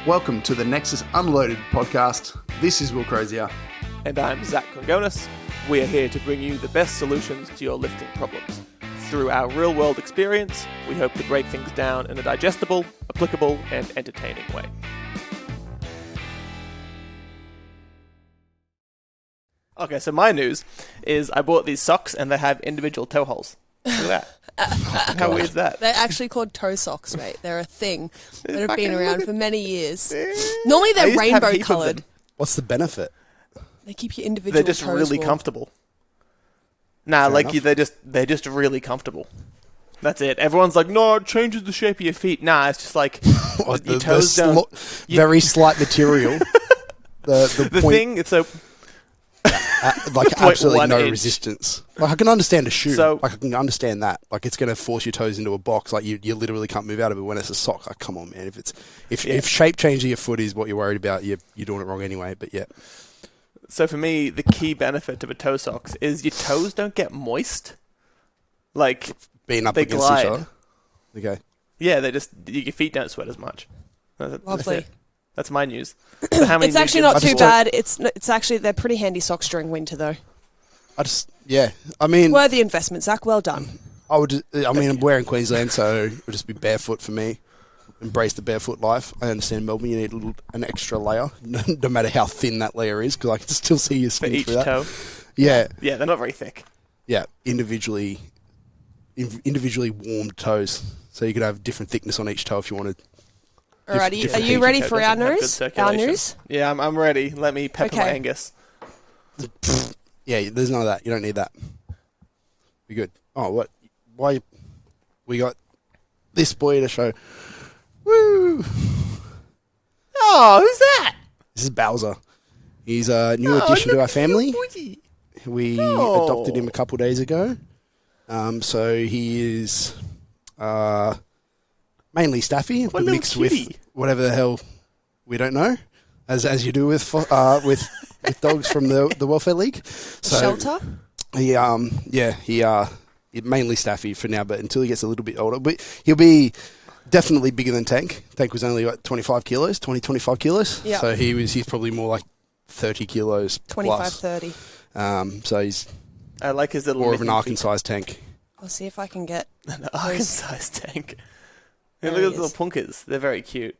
Welcome to the Nexus Unloaded podcast. This is Will Crozier. And I'm Zach Congonis. We are here to bring you the best solutions to your lifting problems. Through our real-world experience, we hope to break things down in a digestible, applicable, and entertaining way. Okay, so my news is I bought these socks and they have individual toe holes. Look at that. How weird is that? They're actually called toe socks, mate. They're a thing that have been around for many years. Normally they're rainbow coloured. What's the benefit? They keep your individual They're just toes really warm. comfortable. Nah, Fair like enough. they're just really comfortable. That's it. Everyone's like, no, it changes the shape of your feet. Nah, it's just like your toes don't. Very slight material. The point, thing, it's so. like absolutely 1 no inch. resistance. Like I can understand a shoe. So- like I can understand that. Like it's going to force your toes into a box. Like you literally can't move out of it. When it's a sock, like come on, man. If shape change of your foot is what you're worried about, you're doing it wrong anyway. But yeah. So for me, the key benefit of a toe socks is your toes don't get moist. Like Being up they against glide. each other. Okay. Yeah, they just your feet don't sweat as much. That's Lovely. it. That's my news. So how many It's news actually you- not I too just bad. It's actually, they're pretty handy socks during winter, though. I mean, Worthy investment, Zach. Well done. I'm wearing Queensland, so it'll just be barefoot for me. Embrace the barefoot life. I understand Melbourne, you need an extra layer, no matter how thin that layer is, because I can still see your for skin each through that. toe. Yeah, Yeah, they're not very thick. yeah, individually warmed toes, so you could have different thickness on each toe if you wanted. Alrighty, are different you feature ready Toe for our doesn't have good news? Our circulation. news? Yeah, I'm ready. Let me pepper my Okay. Angus. Yeah, there's none of that. You don't need that. Be good. Oh, what? Why? We got this boy to show. Woo! Oh, who's that? This is Bowser. He's a new addition to our family. We Oh. adopted him a couple days ago. So he is mainly staffy, What but little mixed with cutie. whatever the hell we don't know, as you do with dogs from the Welfare League. So Shelter? he he's mainly staffy for now, but until he gets a little bit older, but he'll be definitely bigger than Tank. Tank was only what, 25 kilos. Yeah. So he's probably more like 30 kilos 25, plus. 30. So he's I like his little more of an mitten Arkansas tank. I'll see if I can get... feet. An Arkansas tank. There Look he at the is. little punkers. They're very cute.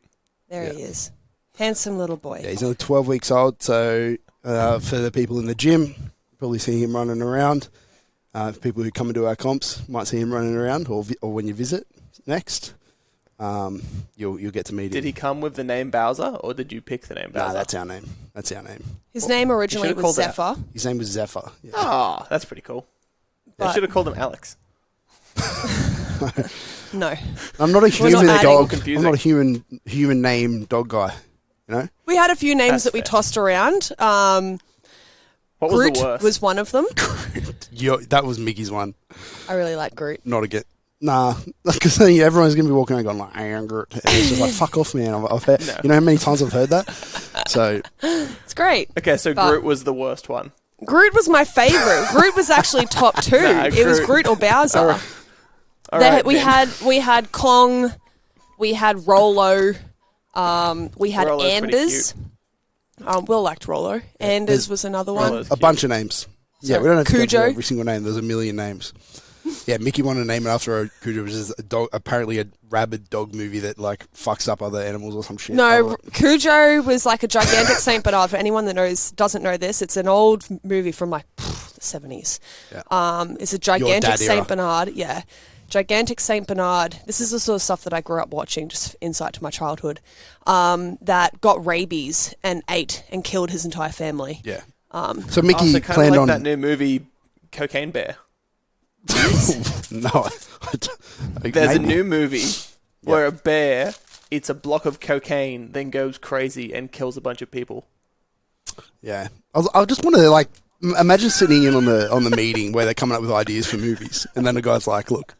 There Yeah. he is. Handsome little boy. Yeah, he's only 12 weeks old, so for the people in the gym, probably see him running around. For people who come into our comps, might see him running around, or when you visit next, you'll get to meet him. Did he come with the name Bowser, or did you pick the name Bowser? Nah, that's our name. That's our name. His name originally should've was called that. Zephyr. His name was Zephyr. Yeah. Oh, that's pretty cool. I But- should have called him Alex. No. I'm not a We're human not dog. adding- I'm not a human name dog guy. You know? We had a few names That's that we fair. tossed around. What was Groot the worst? was one of them. That was Mickey's one. I really like Groot. Not a get. Nah, because everyone's gonna be walking around going like, "I am Groot." And it's just like, "Fuck off, man!" I've heard, No. You know how many times I've heard that? So It's great. Okay, so But- Groot was the worst one. Groot was my favourite. Groot was actually top two. Nah, It was Groot. Groot or Bowser. All right. All They- right, we then. had Kong, we had Rolo, we had Rolo's pretty Anders. Will liked Rolo. Anders was another one. Rolo's a bunch of names. Yeah, So, we don't have to go Cujo. through every single name. There's a million names. Yeah, Mickey wanted to name it after a Cujo, which is a dog, apparently a rabid dog movie that like fucks up other animals or some shit. No, Cujo was like a gigantic Saint Bernard. For anyone that doesn't know this, it's an old movie from like the 70s. Yeah. It's a gigantic dad era. Saint Bernard. Yeah, gigantic Saint Bernard. This is the sort of stuff that I grew up watching. Just insight to my childhood. That got rabies and ate and killed his entire family. Yeah. So Mickey Also, kind of planned like on that new movie, Cocaine Bear. no. There's a maybe. new movie where a bear eats a block of cocaine, then goes crazy and kills a bunch of people. Yeah, I just want to like imagine sitting in on the meeting where they're coming up with ideas for movies, and then the guy's like, "Look,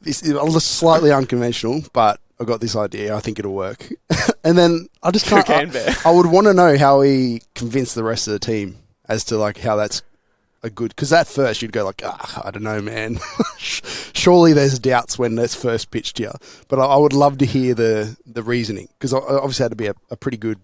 this is slightly unconventional, but I got this idea. I think it'll work." And then I just can't. Cocaine Bear. I would want to know how he convinced the rest of the team as to like how that's a good, because at first you'd go like, I don't know, man. Surely there's doubts when that's first pitched to you. But I would love to hear the reasoning, because obviously it had to be a pretty good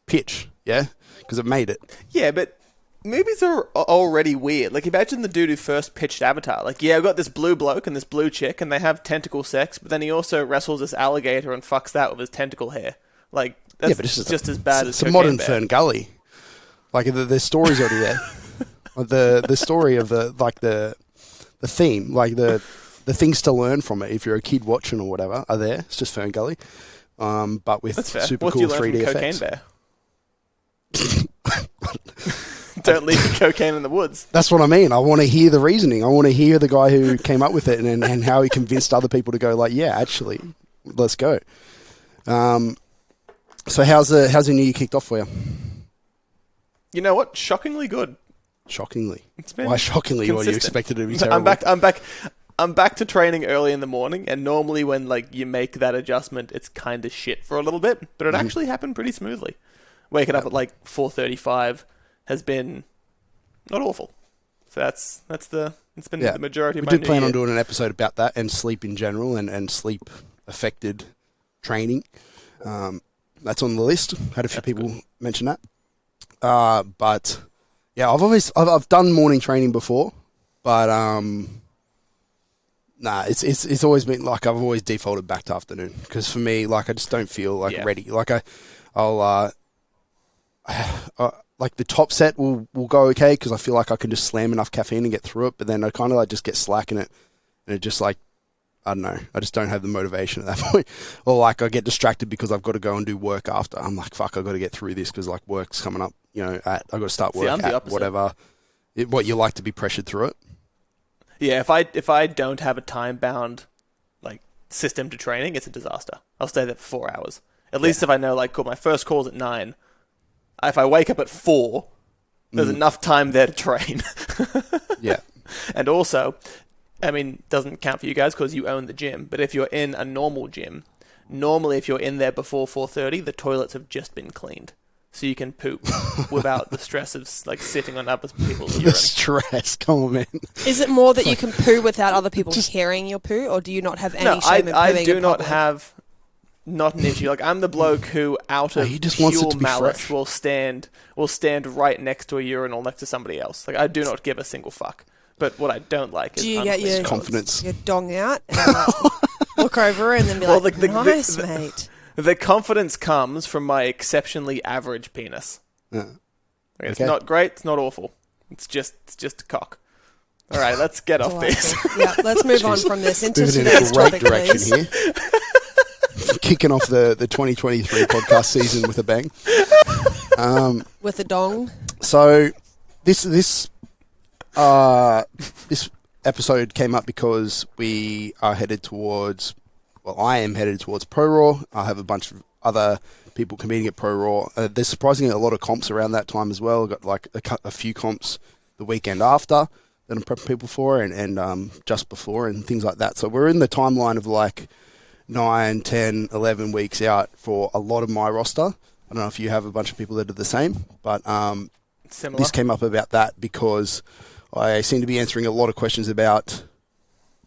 pitch, yeah? Because it made it. Yeah, but movies are already weird. Like, imagine the dude who first pitched Avatar. Like, yeah, I've got this blue bloke and this blue chick, and they have tentacle sex, but then he also wrestles this alligator and fucks that with his tentacle hair. Like, that's just as bad as It's a modern Fern Gully. Like, the story's already there. Like the story of the theme, like the things to learn from it if you're a kid watching or whatever are there. It's just Fern Gully, but with super cool 3D effects. Cocaine Bear? Don't leave the cocaine in the woods. That's what I mean. I want to hear the reasoning. I want to hear the guy who came up with it and how he convinced other people to go like, yeah, actually, let's go. So how's the new year kicked off for you? You know what? Shockingly good. Shockingly. It's been Why shockingly? What, you expected it to be terrible? I'm back to training early in the morning, and normally when like you make that adjustment, it's kind of shit for a little bit, but it actually happened pretty smoothly. Waking up at like 4:35 has been not awful. So it's been the majority of my new year. We did plan on doing an episode about that and sleep in general and sleep affected training. That's on the list. Had a few people mention that. But yeah, I've done morning training before, but it's always been like I've always defaulted back to afternoon, because for me, like, I just don't feel like ready. Like I'll like the top set will go okay, because I feel like I can just slam enough caffeine and get through it, but then I kind of like just get slack in it, and it just like, I don't know, I just don't have the motivation at that point. Or like I get distracted because I've got to go and do work after. I'm like, fuck, I've got to get through this because like work's coming up, I've got to start work at whatever. What you like to be pressured through it? Yeah, if I don't have a time-bound like system to training, it's a disaster. I'll stay there for 4 hours. At least if I know, like, cool, my first call's at 9. If I wake up at 4, there's enough time there to train. Yeah. And also, I mean, doesn't count for you guys because you own the gym, but if you're in a normal gym, normally if you're in there before 4:30, the toilets have just been cleaned. So you can poop without the stress of like sitting on other people's urine. The stress, come on, man. Is it more that you can poo without other people hearing your poo, or do you not have any shame in pooing I do in not public? have not an issue. Like, I'm the bloke who, out of he just wants it pure to be malice, fresh. will stand right next to a urinal next to somebody else. Like, I do not give a single fuck. But what I don't like is do you get your confidence, your dong out and look over and then be like, nice, mate. The confidence comes from my exceptionally average penis. Yeah. It's not great. It's not awful. It's just a cock. All right, let's get off this. Yeah, let's move on from this into moving today's in a great topic, direction please. here. Kicking off the 2023 podcast season with a bang. With a dong. So this episode came up because we are headed towards. Well, I am headed towards Pro Raw. I have a bunch of other people competing at Pro Raw. There's surprisingly a lot of comps around that time as well. I've got like a few comps the weekend after that I'm prepping people for, and just before and things like that. So we're in the timeline of like 9, 10, 11 weeks out for a lot of my roster. I don't know if you have a bunch of people that are the same, but Similar. This came up about that because I seem to be answering a lot of questions about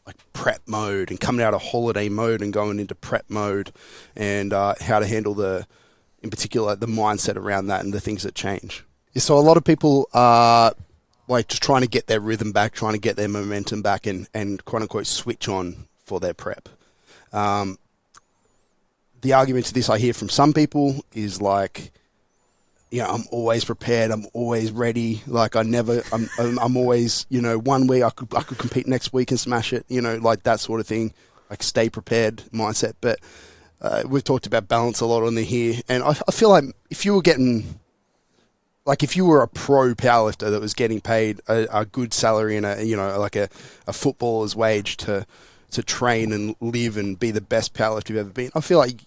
like prep mode and coming out of holiday mode and going into prep mode, and how to handle in particular, the mindset around that and the things that change. Yeah, so a lot of people are like just trying to get their rhythm back, trying to get their momentum back and quote unquote switch on for their prep. The argument to this I hear from some people is like, I'm always prepared. I'm always ready. Like I'm always, 1 week I could compete next week and smash it, like that sort of thing, like stay prepared mindset. But we've talked about balance a lot on the here. And I feel like if you were a pro powerlifter that was getting paid a good salary and a footballer's wage to train and live and be the best powerlifter you've ever been, I feel like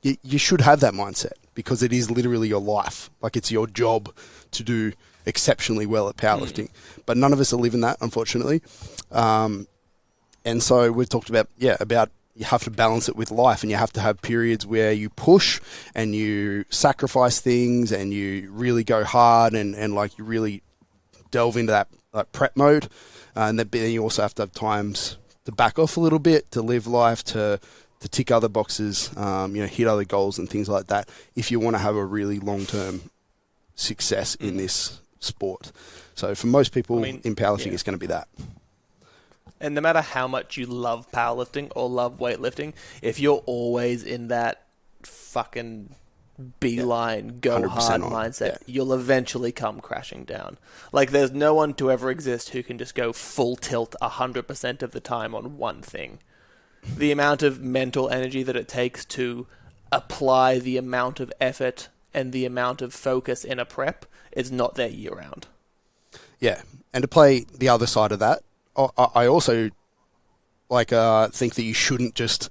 you should have that mindset, because it is literally your life. Like, it's your job to do exceptionally well at powerlifting. But none of us are living that, unfortunately. And so we've talked about you have to balance it with life, and you have to have periods where you push and you sacrifice things and you really go hard and like you really delve into that prep mode, and then you also have to have times to back off a little bit, to live life, to tick other boxes, hit other goals and things like that, if you want to have a really long-term success in this sport. So for most people in powerlifting, it's going to be that. And no matter how much you love powerlifting or love weightlifting, if you're always in that fucking beeline, go hard mindset, you'll eventually come crashing down. Like, there's no one to ever exist who can just go full tilt 100% of the time on one thing. The amount of mental energy that it takes to apply the amount of effort and the amount of focus in a prep is not there year-round. Yeah, and to play the other side of that, I also think that you shouldn't just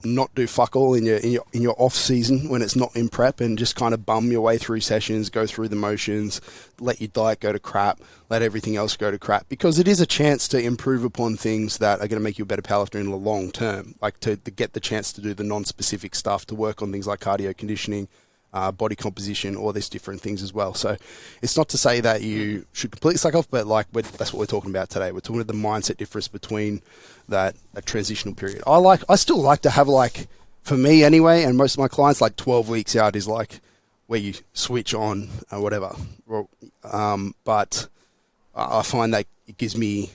not do fuck all in your off season when it's not in prep, and just kind of bum your way through sessions, go through the motions, let your diet go to crap, let everything else go to crap, because it is a chance to improve upon things that are going to make you a better powerlifter in the long term, like to get the chance to do the non-specific stuff, to work on things like cardio conditioning, body composition, all these different things as well. So it's not to say that you should completely suck off, but that's what we're talking about today. We're talking about the mindset difference between that transitional period. I still like to have, for me anyway, and most of my clients, 12 weeks out is where you switch on or whatever. But I find that it gives me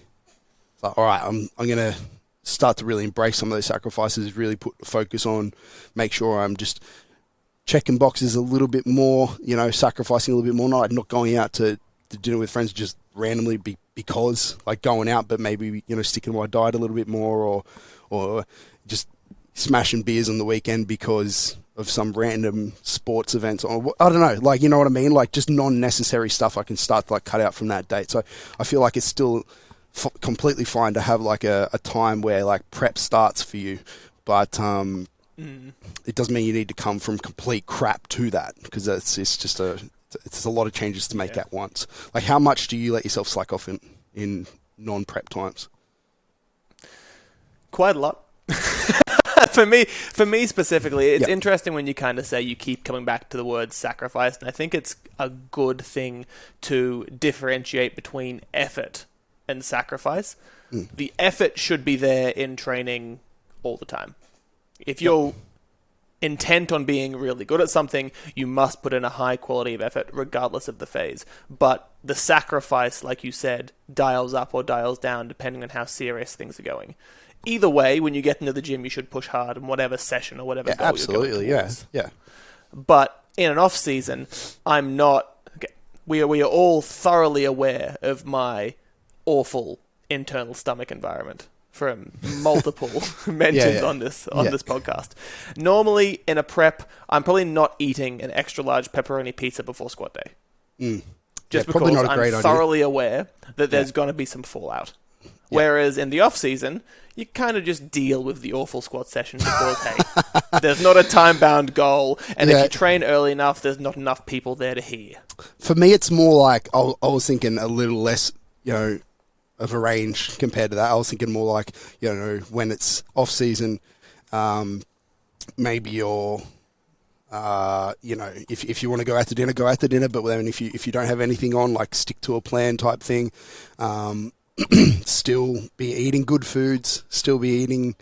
all right, I'm going to start to really embrace some of those sacrifices, really put the focus on, make sure I'm just checking boxes a little bit more, sacrificing a little bit more, not going out to dinner with friends just randomly because going out, but maybe, sticking to my diet a little bit more, or just smashing beers on the weekend because of some random sports events, or I don't know, you know what I mean? Just non-necessary stuff I can start to cut out from that date. So I feel like it's still completely fine to have a time where prep starts for you, but it doesn't mean you need to come from complete crap to that, because it's a lot of changes to make at once. How much do you let yourself slack off in non-prep times? Quite a lot. For me specifically, it's interesting when you kind of say you keep coming back to the word sacrifice, and I think it's a good thing to differentiate between effort and sacrifice. The effort should be there in training all the time. If you're intent on being really good at something, you must put in a high quality of effort regardless of the phase. But the sacrifice, like you said, dials up or dials down depending on how serious things are going. Either way, when you get into the gym, you should push hard in whatever session or whatever goal absolutely, you're going towards. Yeah. But in an off season, I'm not. Okay, we are all thoroughly aware of my awful internal stomach environment from multiple mentions on this podcast. Normally, in a prep, I'm probably not eating an extra large pepperoni pizza before squat day. Just because I'm thoroughly aware that there's going to be some fallout. Whereas in the off season, you kind of just deal with the awful squat session because, hey, there's not a time-bound goal, and if you train early enough, there's not enough people there to hear. For me, it's more I was thinking a little less, of a range compared to that. I was thinking more when it's off season, maybe you're, if you want to go out to dinner, go out to dinner. But then if you don't have anything on, stick to a plan type thing. Still be eating good foods. Still be eating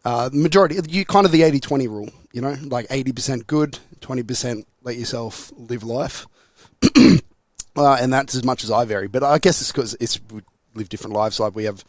majority. You kind of the 80-20 rule. 80% good, 20% let yourself live life. And that's as much as I vary. But I guess it's because we live different lives. We have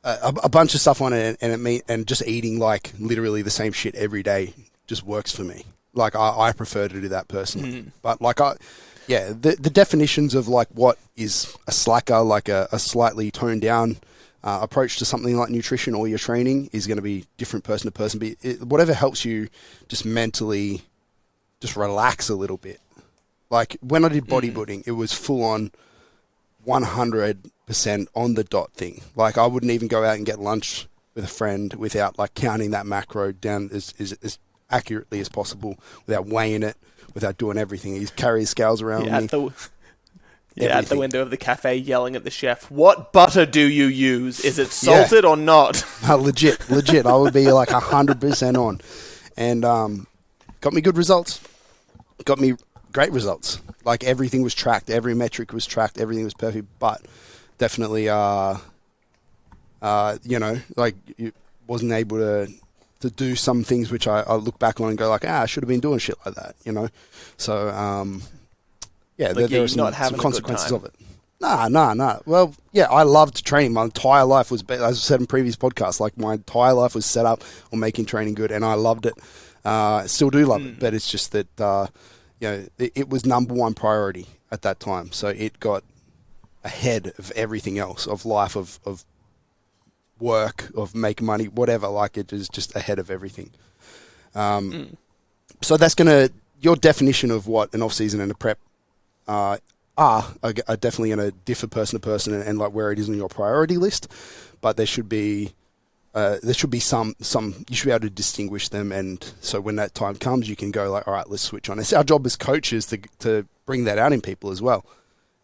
a bunch of stuff on it, and just eating literally the same shit every day just works for me. I prefer to do that personally. But the definitions of what is a slacker, a slightly toned down approach to something like nutrition or your training is going to be different person to person. But whatever helps you just mentally just relax a little bit. When I did bodybuilding, it was full on 100% on the dot thing. I wouldn't even go out and get lunch with a friend without counting that macro down as accurately as possible, without weighing it, without doing everything. He carries scales around me. At the window of the cafe yelling at the chef, "What butter do you use? Is it salted or not?" Legit. I would be 100% on. And got me good results. Got me great results. Like everything was tracked, every metric was tracked, everything was perfect. But definitely, like you wasn't able to do some things which I look back on and go like, I should have been doing shit like that, So there are some consequences of it. Nah. Well, yeah, I loved training. My entire life was, as I said in previous podcasts, like my entire life was set up on making training good, and I loved it. Still do love it, but it's just that it was number one priority at that time. So it got ahead of everything else, of life, of work, of making money, whatever. Like it is just ahead of everything. So that's your definition of what an off season and a prep are definitely going to differ person to person and like where it is on your priority list, but there should be some you should be able to distinguish them, and so when that time comes, you can go like, all right, let's switch on. It's our job as coaches to bring that out in people as well.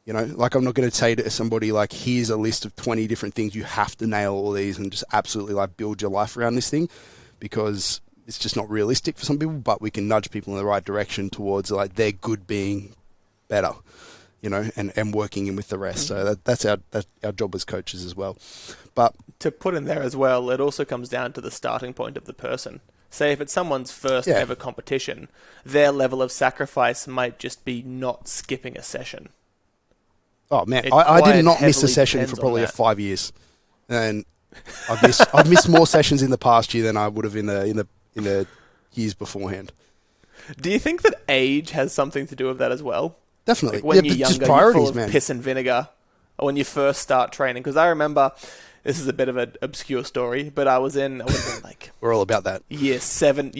Like I'm not going to say to somebody like, here's a list of 20 different things, you have to nail all these and just absolutely like build your life around this thing, because it's just not realistic for some people. But we can nudge people in the right direction towards like their good being better. And working in with the rest. So that's our job as coaches as well. But to put in there as well, it also comes down to the starting point of the person. Say if it's someone's first ever competition, their level of sacrifice might just be not skipping a session. Oh man, I did not miss a session for probably 5 years, and I've missed more sessions in the past year than I would have in the years beforehand. Do you think that age has something to do with that as well? Definitely. Like when you're younger, you're full of man. piss and vinegar. Or when you first start training. Because I remember, this is a bit of an obscure story, but I was in like... We're all about that. Year 7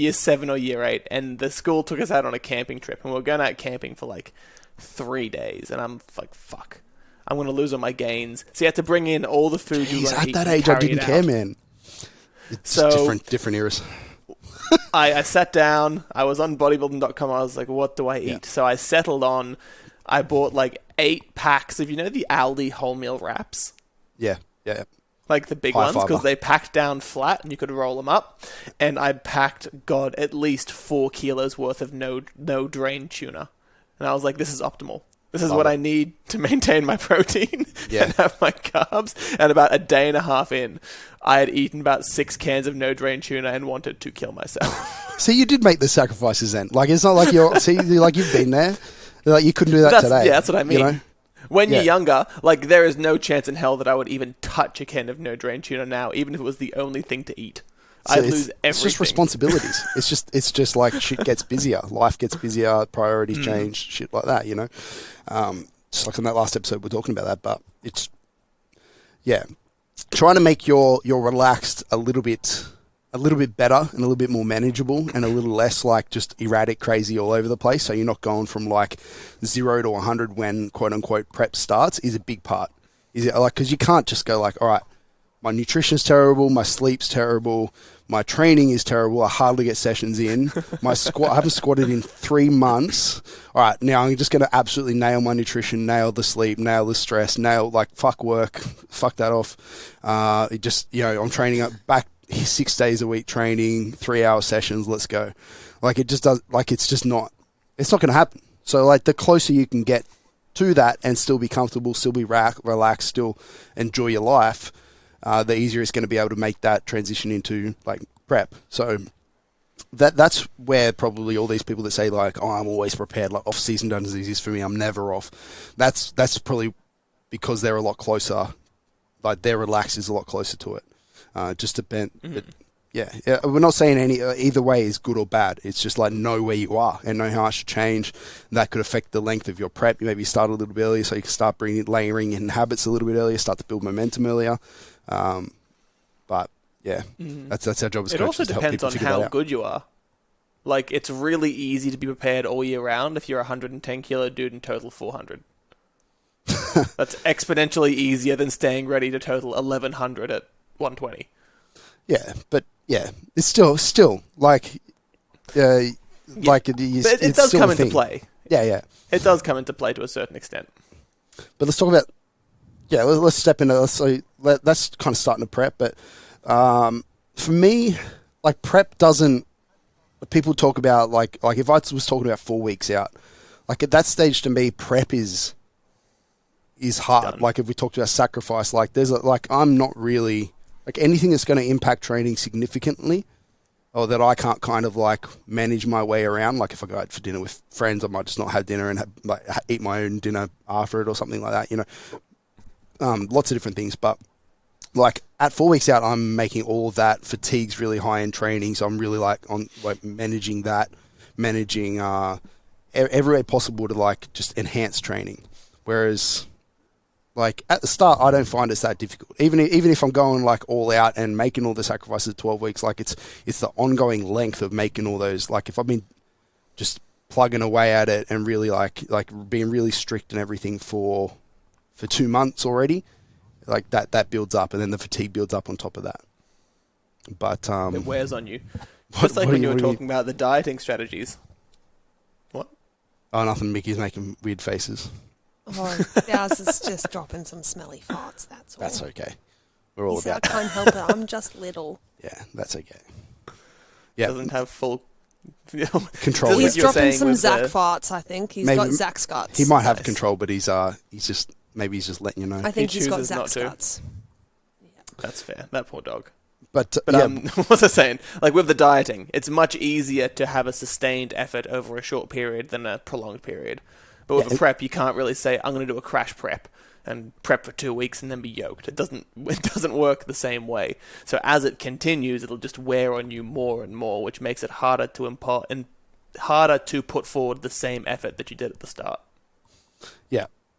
or year 8, and the school took us out on a camping trip, and we were going out camping for like 3 days, and I'm like, fuck, I'm going to lose all my gains. So you had to bring in all the food you want to eat. At that age, I didn't care, man. It's different eras. I sat down, I was on bodybuilding.com, I was like, what do I eat? Yeah. So I settled on, I bought like 8 packs of, the Aldi wholemeal wraps? Yeah. Like the big ones, because they packed down flat and you could roll them up. And I packed, at least 4 kilos worth of no drain tuna. And I was like, this is optimal. This is what I need to maintain my protein and have my carbs. And about a day and a half in, I had eaten about 6 cans of no-drain tuna and wanted to kill myself. So you did make the sacrifices then. Like, it's not like you've been there. Like, you couldn't do that today. Yeah, that's what I mean. When you're younger, like, there is no chance in hell that I would even touch a can of no-drain tuna now, even if it was the only thing to eat. So I'd lose everything. It's just responsibilities. it's just like shit gets busier. Life gets busier. Priorities change. Shit like that, Just like in that last episode, we're talking about that. But it's, trying to make your relaxed a little bit better and a little bit more manageable and a little less like just erratic, crazy all over the place. So you're not going from like 0 to 100 when quote unquote prep starts is a big part. Is it like, because you can't just go like, all right, my nutrition's terrible, my sleep's terrible, my training is terrible, I hardly get sessions in, I haven't squatted in 3 months. All right, now I'm just going to absolutely nail my nutrition, nail the sleep, nail the stress, fuck work, fuck that off. I'm training back 6 days a week training, 3-hour sessions, let's go. Like it just does, like it's not going to happen. So like the closer you can get to that and still be comfortable, still be relaxed, still enjoy your life, the easier it's going to be able to make that transition into like prep. So that's where probably all these people that say like, I'm always prepared, like off season doesn't exist for me, I'm never off. That's probably because they're a lot closer, like their relax is a lot closer to it. Just depend. Yeah, we're not saying either way is good or bad. It's just like know where you are and know how much to change. That could affect the length of your prep. You maybe start a little bit earlier so you can start layering in habits a little bit earlier, start to build momentum earlier. But yeah, that's our job as coaches. It also depends on how good you are. Like it's really easy to be prepared all year round if you're a 110 kilo dude and total 400. That's exponentially easier than staying ready to total 1100 at 120. Yeah, but yeah, it's still like, it does come into play. Yeah. It does come into play to a certain extent. But let's talk about, let's step into, that's kind of starting to prep. But for me, like prep doesn't, people talk about like if I was talking about 4 weeks out, like at that stage to me, prep is hard. Done. Like if we talked about sacrifice, like I'm not really like anything that's going to impact training significantly, or that I can't kind of like manage my way around. Like if I go out for dinner with friends, I might just not have dinner and eat my own dinner after it or something like that. You know, lots of different things. But like at 4 weeks out, I'm making all of that. Fatigue's really high in training, so I'm really like managing every way possible to like just enhance training. Whereas like at the start, I don't find it's that difficult. Even if I'm going like all out and making all the sacrifices at 12 weeks, like it's the ongoing length of making all those. Like if I've been just plugging away at it and really like being really strict and everything for 2 months already, like that builds up, and then the fatigue builds up on top of that. But it wears on you. Just like when you were talking about the dieting strategies. What? Oh, nothing. Mickey's making weird faces. Oh, Daz is just dropping some smelly farts, that's all. That's okay. We're all He said, about I can't help it, I'm just little. Yeah, that's okay. Yeah. Doesn't have full control. He's You're dropping saying some with Zach the- farts, I think. He's Maybe- got Zach's guts. He might have Nice. control, but he's just letting you know. I think He he's got chooses not Zach's to. guts. That's fair. That poor dog. But But yeah, what was I saying? Like with the dieting, it's much easier to have a sustained effort over a short period than a prolonged period. But with Yeah, a prep, you can't really say, I'm going to do a crash prep and prep for 2 weeks and then be yoked. It doesn't work the same way. So as it continues, it'll just wear on you more and more, which makes it harder to impart and harder to put forward the same effort that you did at the start.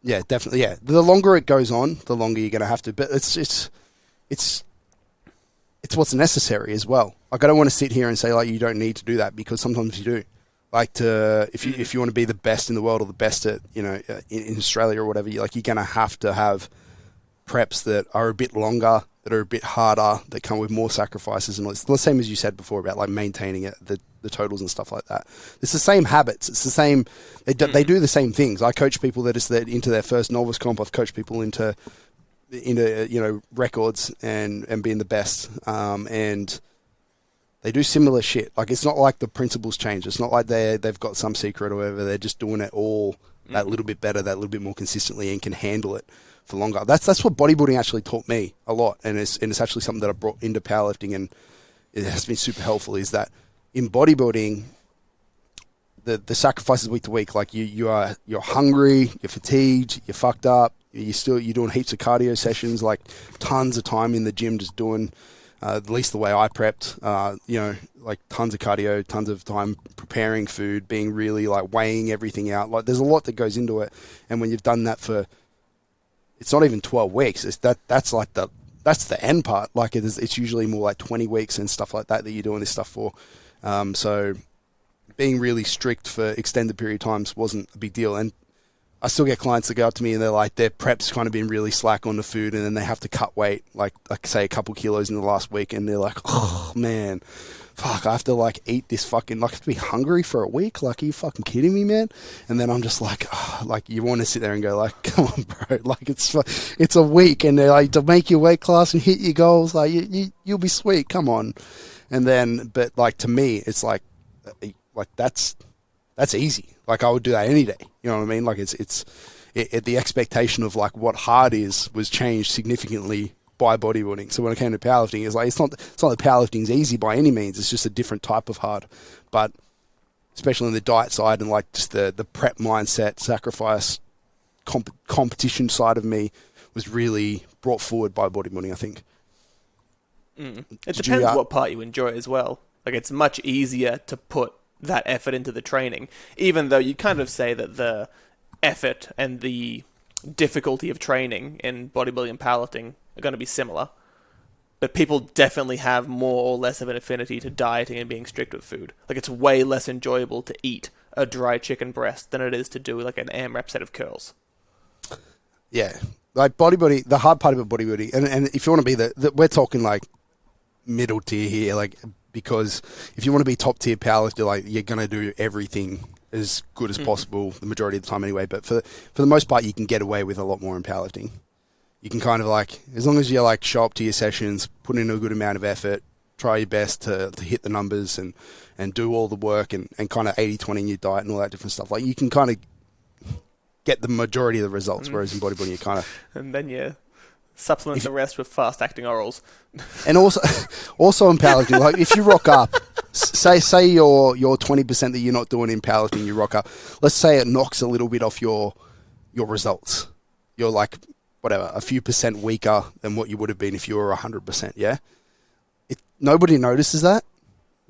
yeah, definitely. Yeah, the longer it goes on, the longer you're going to have to. But it's what's necessary as well. Like I don't want to sit here and say like you don't need to do that, because sometimes you do. Like if you want to be the best in the world or the best at in Australia or whatever, you're going to have preps that are a bit longer, that are a bit harder, that come with more sacrifices, and it's the same as you said before about like maintaining it, the totals and stuff like that. It's the same habits. It's the same. They do the same things. I coach people that is into their first novice comp. I've coached people into records and being the best. And they do similar shit. Like it's not like the principles change. It's not like they've got some secret or whatever. They're just doing it all that little bit better, that little bit more consistently, and can handle it for longer. That's what bodybuilding actually taught me a lot, and it's actually something that I brought into powerlifting, and it has been super helpful. Is that in bodybuilding, the sacrifices week to week, like you're hungry, you're fatigued, you're fucked up, you're doing heaps of cardio sessions, like tons of time in the gym just doing. At least the way I prepped, like tons of cardio, tons of time preparing food, being really like weighing everything out. Like there's a lot that goes into it. And when you've done that for, it's not even 12 weeks. That's the end part. Like it's usually more like 20 weeks and stuff like that you're doing this stuff for. So being really strict for extended period of times wasn't a big deal. And I still get clients that go up to me and they're like, their prep's kind of been really slack on the food, and then they have to cut weight, like say a couple kilos in the last week, and they're like, oh man, fuck, I have to like eat this fucking, like I have to be hungry for a week? Like, are you fucking kidding me, man? And then I'm just like, oh, like you want to sit there and go like, come on, bro, like it's a week, and they're like, to make your weight class and hit your goals, like you'll be sweet, come on. And then, but like to me, it's like that's easy. Like I would do that any day. You know what I mean? Like the expectation of like what hard was changed significantly by bodybuilding. So when it came to powerlifting, it's like it's not that powerlifting's easy by any means. It's just a different type of hard. But especially on the diet side and like just the prep mindset, sacrifice, competition side of me was really brought forward by bodybuilding, I think. It depends what part you enjoy as well. Like it's much easier to put that effort into the training, even though you kind of say that the effort and the difficulty of training in bodybuilding and powerlifting are going to be similar. But people definitely have more or less of an affinity to dieting and being strict with food. Like it's way less enjoyable to eat a dry chicken breast than it is to do like an AMRAP set of curls. Yeah. Like bodybuilding, the hard part about bodybuilding, and if you want to be we're talking like middle tier here, like, because if you want to be top tier powerlifter, like you're going to do everything as good as possible the majority of the time anyway. But for the most part, you can get away with a lot more in powerlifting. You can kind of like, as long as you like show up to your sessions, put in a good amount of effort, try your best to hit the numbers and do all the work and kind of 80-20 in your diet and all that different stuff. Like you can kind of get the majority of the results, whereas in bodybuilding you kind of... And then you supplement the rest with fast-acting orals. And also in powerlifting, like if you rock up, say your 20% that you're not doing in powerlifting, you rock up. Let's say it knocks a little bit off your results. You're like, whatever, a few percent weaker than what you would have been if you were 100%, yeah? Nobody notices that.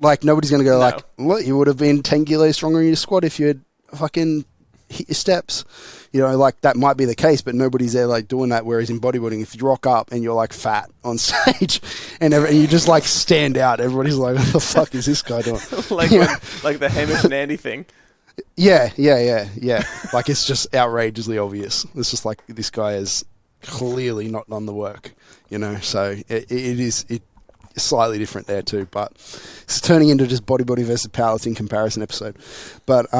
Like, nobody's going to go like, what, you would have been 10 kilos stronger in your squat if you had fucking hit your steps. You know, like, that might be the case, but nobody's there, like, doing that. Whereas in bodybuilding, if you rock up and you're, like, fat on stage and you just, like, stand out, everybody's like, what the fuck is this guy doing? like the Hamish and Andy thing. Yeah. Like, it's just outrageously obvious. It's just like, this guy has clearly not done the work, you know? So it is slightly different there too, but it's turning into just bodybuilding versus powerlifting comparison episode. But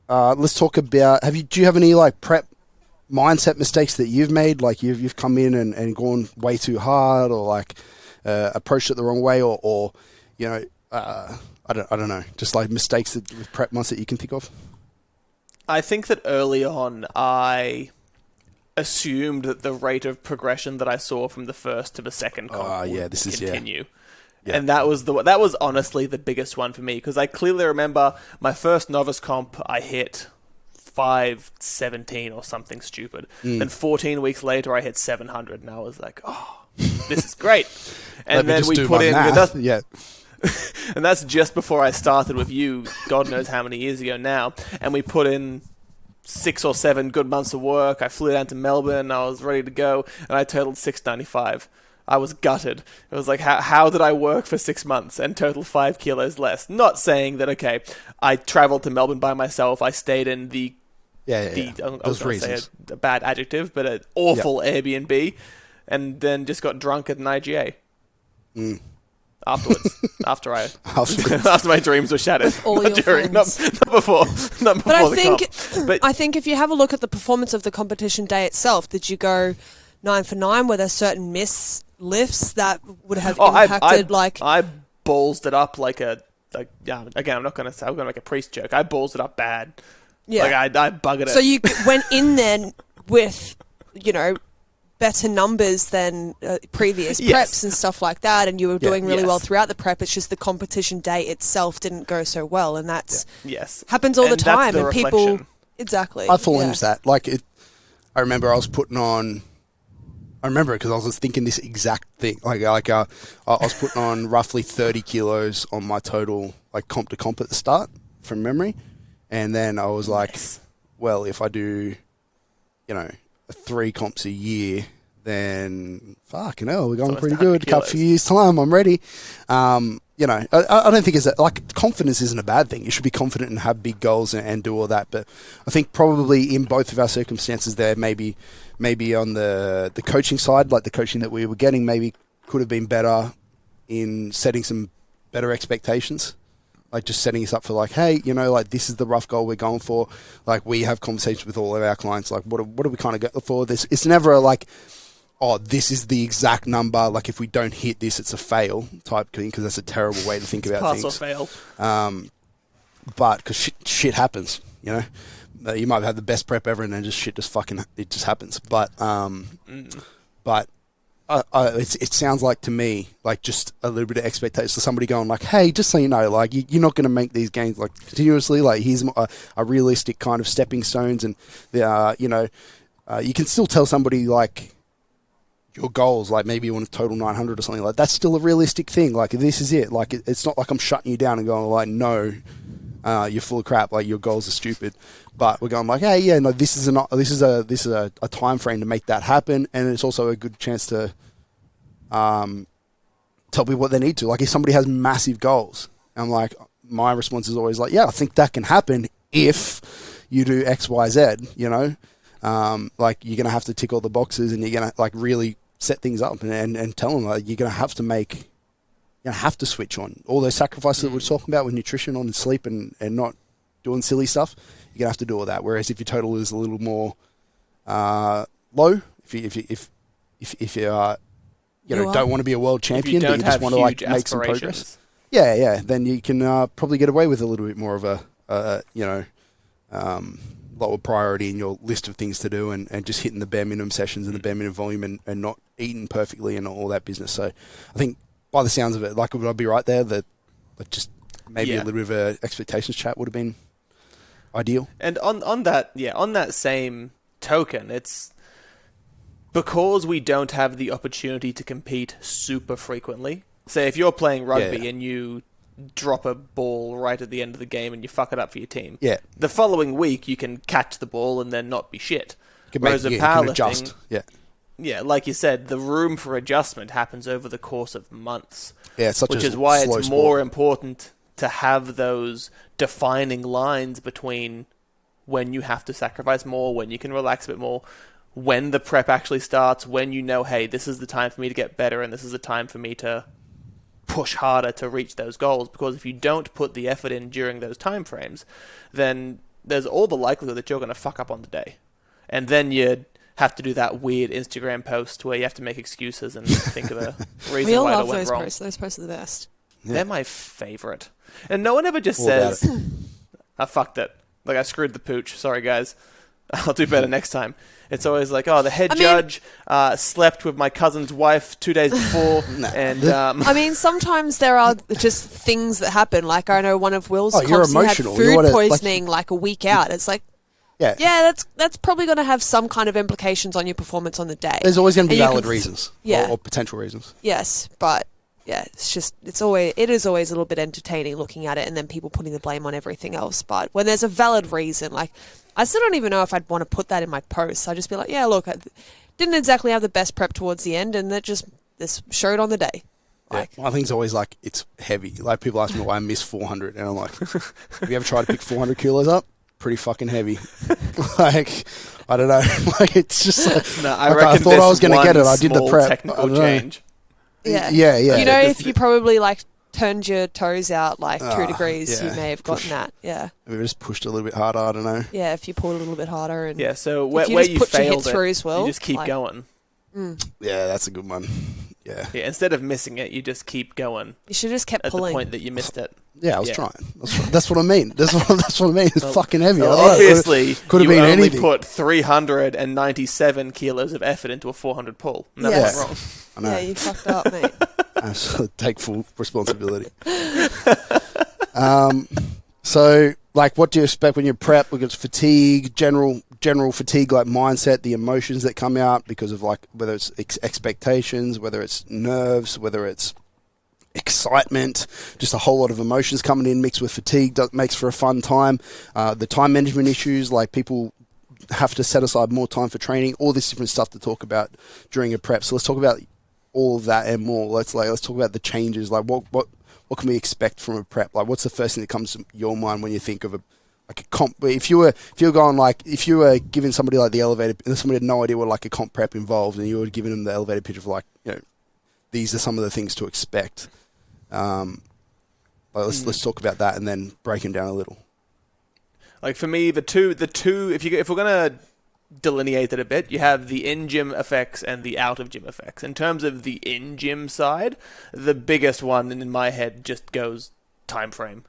let's talk about, do you have any like prep mindset mistakes that you've made? Like you've come in and gone way too hard, or like approached it the wrong way, or you know, I don't know, just like mistakes with prep mindset you can think of? I think that early on I assumed that the rate of progression that I saw from the first to the second comp would continue. Yeah. And that was honestly the biggest one for me, because I clearly remember my first novice comp I hit 517 or something stupid. Then 14 weeks later I hit 700, and I was like, oh, this is great. And then we put in and that's just before I started with you, God knows how many years ago now, and we put in 6 or 7 good months of work. I flew down to Melbourne, I was ready to go, and I totaled 695. I was gutted. It was like, how did I work for 6 months and total 5 kilos less? Not saying that, okay, I traveled to Melbourne by myself, I stayed in the I was going to say a bad adjective, but an awful Airbnb, and then just got drunk at an IGA. Afterwards, after my dreams were shattered. All your during, not before but I think, comp. But I think if you have a look at the performance of the competition day itself, did you go 9 for 9? Were there certain miss lifts that would have impacted? I ballsed it up again, I'm not going to say I'm going to make a priest joke. I ballsed it up bad. Yeah, like I buggered it. So you went in then with, you know, better numbers than previous preps and stuff like that, and you were doing really well throughout the prep. It's just the competition day itself didn't go so well, and that's happens all the time. And people exactly. I fall into that. Like I remember I was putting on. I remember it because I was thinking this exact thing. I was putting on roughly 30 kilos on my total, like comp to comp at the start, from memory, and then I was like, well, if I do, you know, 3 comps a year, then fucking hell, we're going pretty good. A couple few years time, I'm ready. You know, I don't think confidence isn't a bad thing. You should be confident and have big goals and do all that. But I think probably in both of our circumstances there, maybe on the coaching side, like the coaching that we were getting, maybe could have been better in setting some better expectations. Like just setting us up for like, hey, you know, like this is the rough goal we're going for. Like we have conversations with all of our clients. Like what do we kind of go for this? It's never like, oh, this is the exact number. Like if we don't hit this, it's a fail type thing, because that's a terrible way to think about things. Pass or fail. But because shit happens, you know. You might have the best prep ever, and then it just happens. But it sounds like to me like just a little bit of expectation. So somebody going like, hey, just so you know, like you're not going to make these gains like continuously. Like here's a realistic kind of stepping stones, and you know, you can still tell somebody like your goals, like maybe you want to total 900 or something like that. That's still a realistic thing. Like this is it. Like it's not like I'm shutting you down and going like, no, you're full of crap. Like your goals are stupid. But we're going like, hey, yeah, no, this is a time frame to make that happen, and it's also a good chance to tell people what they need to. Like if somebody has massive goals, I'm like, my response is always like, yeah, I think that can happen if you do X, Y, Z. You know, like you're gonna have to tick all the boxes, and you're gonna like really set things up and tell them like you're gonna have to switch on all those sacrifices that we're talking about with nutrition, on sleep, and not doing silly stuff. You're gonna have to do all that. Whereas if your total is a little more low, if you don't want to be a world champion, but you just want to like make some progress, then you can probably get away with a little bit more of a lower priority in your list of things to do, and just hitting the bare minimum sessions and the bare minimum volume, and not eating perfectly and all that business. So I think by the sounds of it, like, would I be right there that just maybe a little bit of a expectations chat would have been ideal? And on that same token, it's because we don't have the opportunity to compete super frequently. Say if you're playing rugby and you drop a ball right at the end of the game and you fuck it up for your team. Yeah. The following week you can catch the ball and then not be shit. Whereas in powerlifting, like you said, the room for adjustment happens over the course of months. Yeah, it's such which a is why slow it's sport. more important to have those defining lines between when you have to sacrifice more, when you can relax a bit more, when the prep actually starts, when you know, hey, this is the time for me to get better and this is the time for me to push harder to reach those goals. Because if you don't put the effort in during those time frames, then there's all the likelihood that you're going to fuck up on the day. And then you have to do that weird Instagram post where you have to make excuses and think of a reason We all why it love went those wrong. posts. Those posts are the best. Yeah. They're my favorite. And no one ever just All about says, I fucked it. Like, I screwed the pooch. Sorry, guys. I'll do better next time. It's always like, oh, the head judge slept with my cousin's wife 2 days before. And I mean, sometimes there are just things that happen. Like, I know one of Will's you're comps, he had emotional. food You wanna, poisoning like a week out. It's like, that's probably going to have some kind of implications on your performance on the day. There's always going to be And you valid can reasons, or potential reasons. Yes, but yeah, it is always a little bit entertaining looking at it, and then people putting the blame on everything else. But when there's a valid reason, like, I still don't even know if I'd want to put that in my posts. I'd just be like, yeah, look, I didn't exactly have the best prep towards the end, and this showed on the day. Like, My thing's always like, it's heavy. Like, people ask me why I missed 400, and I'm like, have you ever tried to pick 400 kilos up? Pretty fucking heavy. Like, I don't know. Like, it's just like, no, I like, reckon I thought I was going to get it. I did the small prep. technical change. yeah. Yeah. You know, if you probably like turned your toes out like 2 degrees, yeah. you may have gotten that. Yeah. Maybe just pushed a little bit harder. I don't know. Yeah, if you pulled a little bit harder. And Yeah, so if where just you put your failed hits it, through as well, you just keep like, going. Yeah, that's a good one. Yeah. Yeah, instead of missing it, you just keep going You should have just kept at pulling. the point that you missed it. Yeah, I was trying. That's what I mean. That's what I mean. It's fucking heavy. So I don't know. obviously, Could have you been only anything. put 397 kilos of effort into a 400 pull. And that Yes. went wrong. I know. Yeah, you fucked up, mate. I take full responsibility. So, like, what do you expect when you prep? Look, it's fatigue, general fatigue, like mindset, the emotions that come out because of, like, whether it's expectations, whether it's nerves, whether it's excitement, just a whole lot of emotions coming in mixed with fatigue makes for a fun time. The time management issues, like people have to set aside more time for training, all this different stuff to talk about during a prep. So let's talk about all of that and more. Let's talk about the changes. Like what can we expect from a prep? Like what's the first thing that comes to your mind when you think of a comp? If you were giving somebody like the elevator, and somebody had no idea what like a comp prep involved, and you were giving them the elevator pitch of like, you know, these are some of the things to expect. Let's talk about that and then break them down a little. Like for me, the two, if we're gonna delineate it a bit, you have the in-gym effects and the out-of-gym effects. In terms of the in-gym side, the biggest one in my head just goes time frame.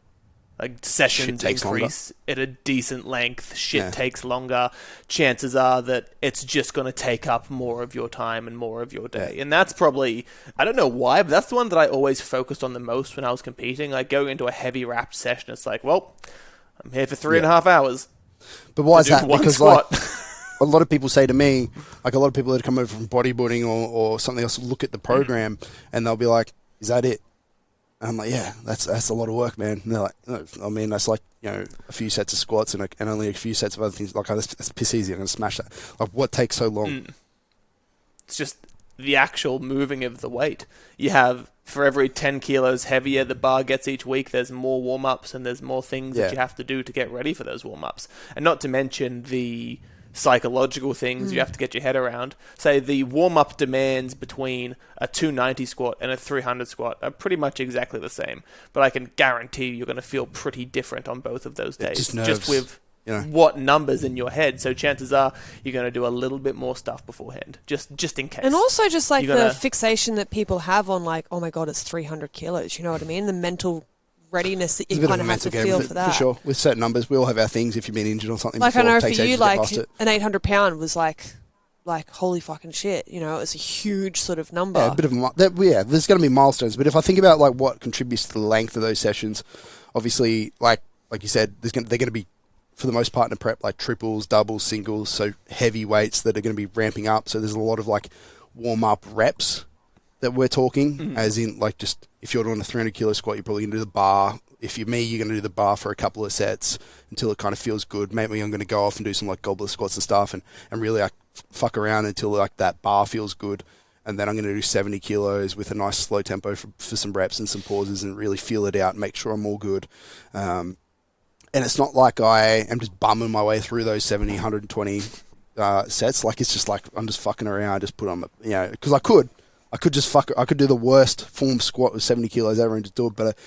Like sessions increase at a decent length, takes longer, chances are that it's just going to take up more of your time and more of your day. And that's probably, I don't know why, but that's the one that I always focused on the most when I was competing. Like going into a heavy wrapped session, it's like, well, I'm here for 3.5 hours. But why is that? Because squat. like a lot of people say to me, like a lot of people that come over from bodybuilding or something else look at the program and they'll be like, is that it? And I'm like, yeah, that's a lot of work, man. And they're like, no, I mean, that's like, you know, a few sets of squats and only a few sets of other things. Like, oh, that's piss easy. I'm going to smash that. Like, what takes so long? It's just the actual moving of the weight. You have, for every 10 kilos heavier the bar gets each week, there's more warm-ups and there's more things that you have to do to get ready for those warm-ups. And not to mention the psychological things you have to get your head around. Say the warm-up demands between a 290 squat and a 300 squat are pretty much exactly the same, but I can guarantee you're going to feel pretty different on both of those days, just with what numbers in your head. So chances are you're going to do a little bit more stuff beforehand, just in case. And also just like the fixation that people have on like, oh my god, it's 300 kilos, you know what I mean? The mental readiness that It's you a bit kind of of a have to mental game feel with for it, that. for sure. With certain numbers, we all have our things. If you've been injured or something Like, before, I know it for takes you, ages to get like, past it. an 800-pound was like holy fucking shit. You know, it's a huge sort of number. Yeah, a bit of there's going to be milestones. But if I think about like what contributes to the length of those sessions, obviously, like you said, they're going to be, for the most part in a prep, like triples, doubles, singles, so heavy weights that are going to be ramping up. So there's a lot of like warm-up reps that we're talking, as in like just if you're doing a 300 kilo squat, you're probably going to do the bar. If you're me, you're going to do the bar for a couple of sets until it kind of feels good. Maybe I'm going to go off and do some like goblet squats and stuff and really like fuck around until like that bar feels good. And then I'm going to do 70 kilos with a nice slow tempo for some reps and some pauses and really feel it out and make sure I'm all good. And it's not like I am just bumming my way through those 70, 120 sets. Like it's just like I'm just fucking around, just put on, because I could do the worst form squat with 70 kilos ever and just do it, but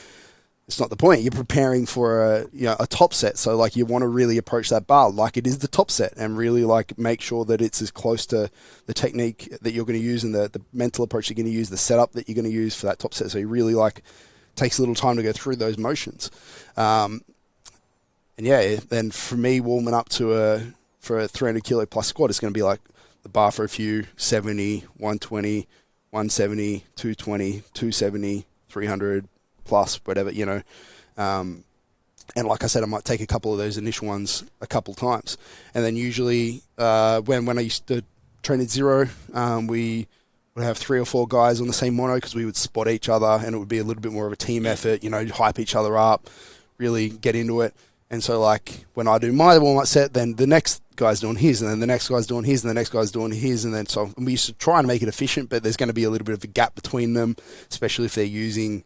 it's not the point. You're preparing for a top set, so like you want to really approach that bar like it is the top set and really like make sure that it's as close to the technique that you're going to use and the mental approach you're going to use, the setup that you're going to use for that top set. So you really like takes a little time to go through those motions. And then for me, warming up for a 300 kilo plus squat, it's going to be like the bar for a few 70, 120, 170, 220, 270, 300 plus, whatever, and like I said, I might take a couple of those initial ones a couple times, and then usually when I used to train at zero, we would have 3 or 4 guys on the same mono because we would spot each other and it would be a little bit more of a team effort, hype each other up, really get into it. And so like when I do my warm-up set, then the next guy's doing his, and then the next guy's doing his, and the next guy's doing his, and then so we used to try and make it efficient, but there's going to be a little bit of a gap between them, especially if they're using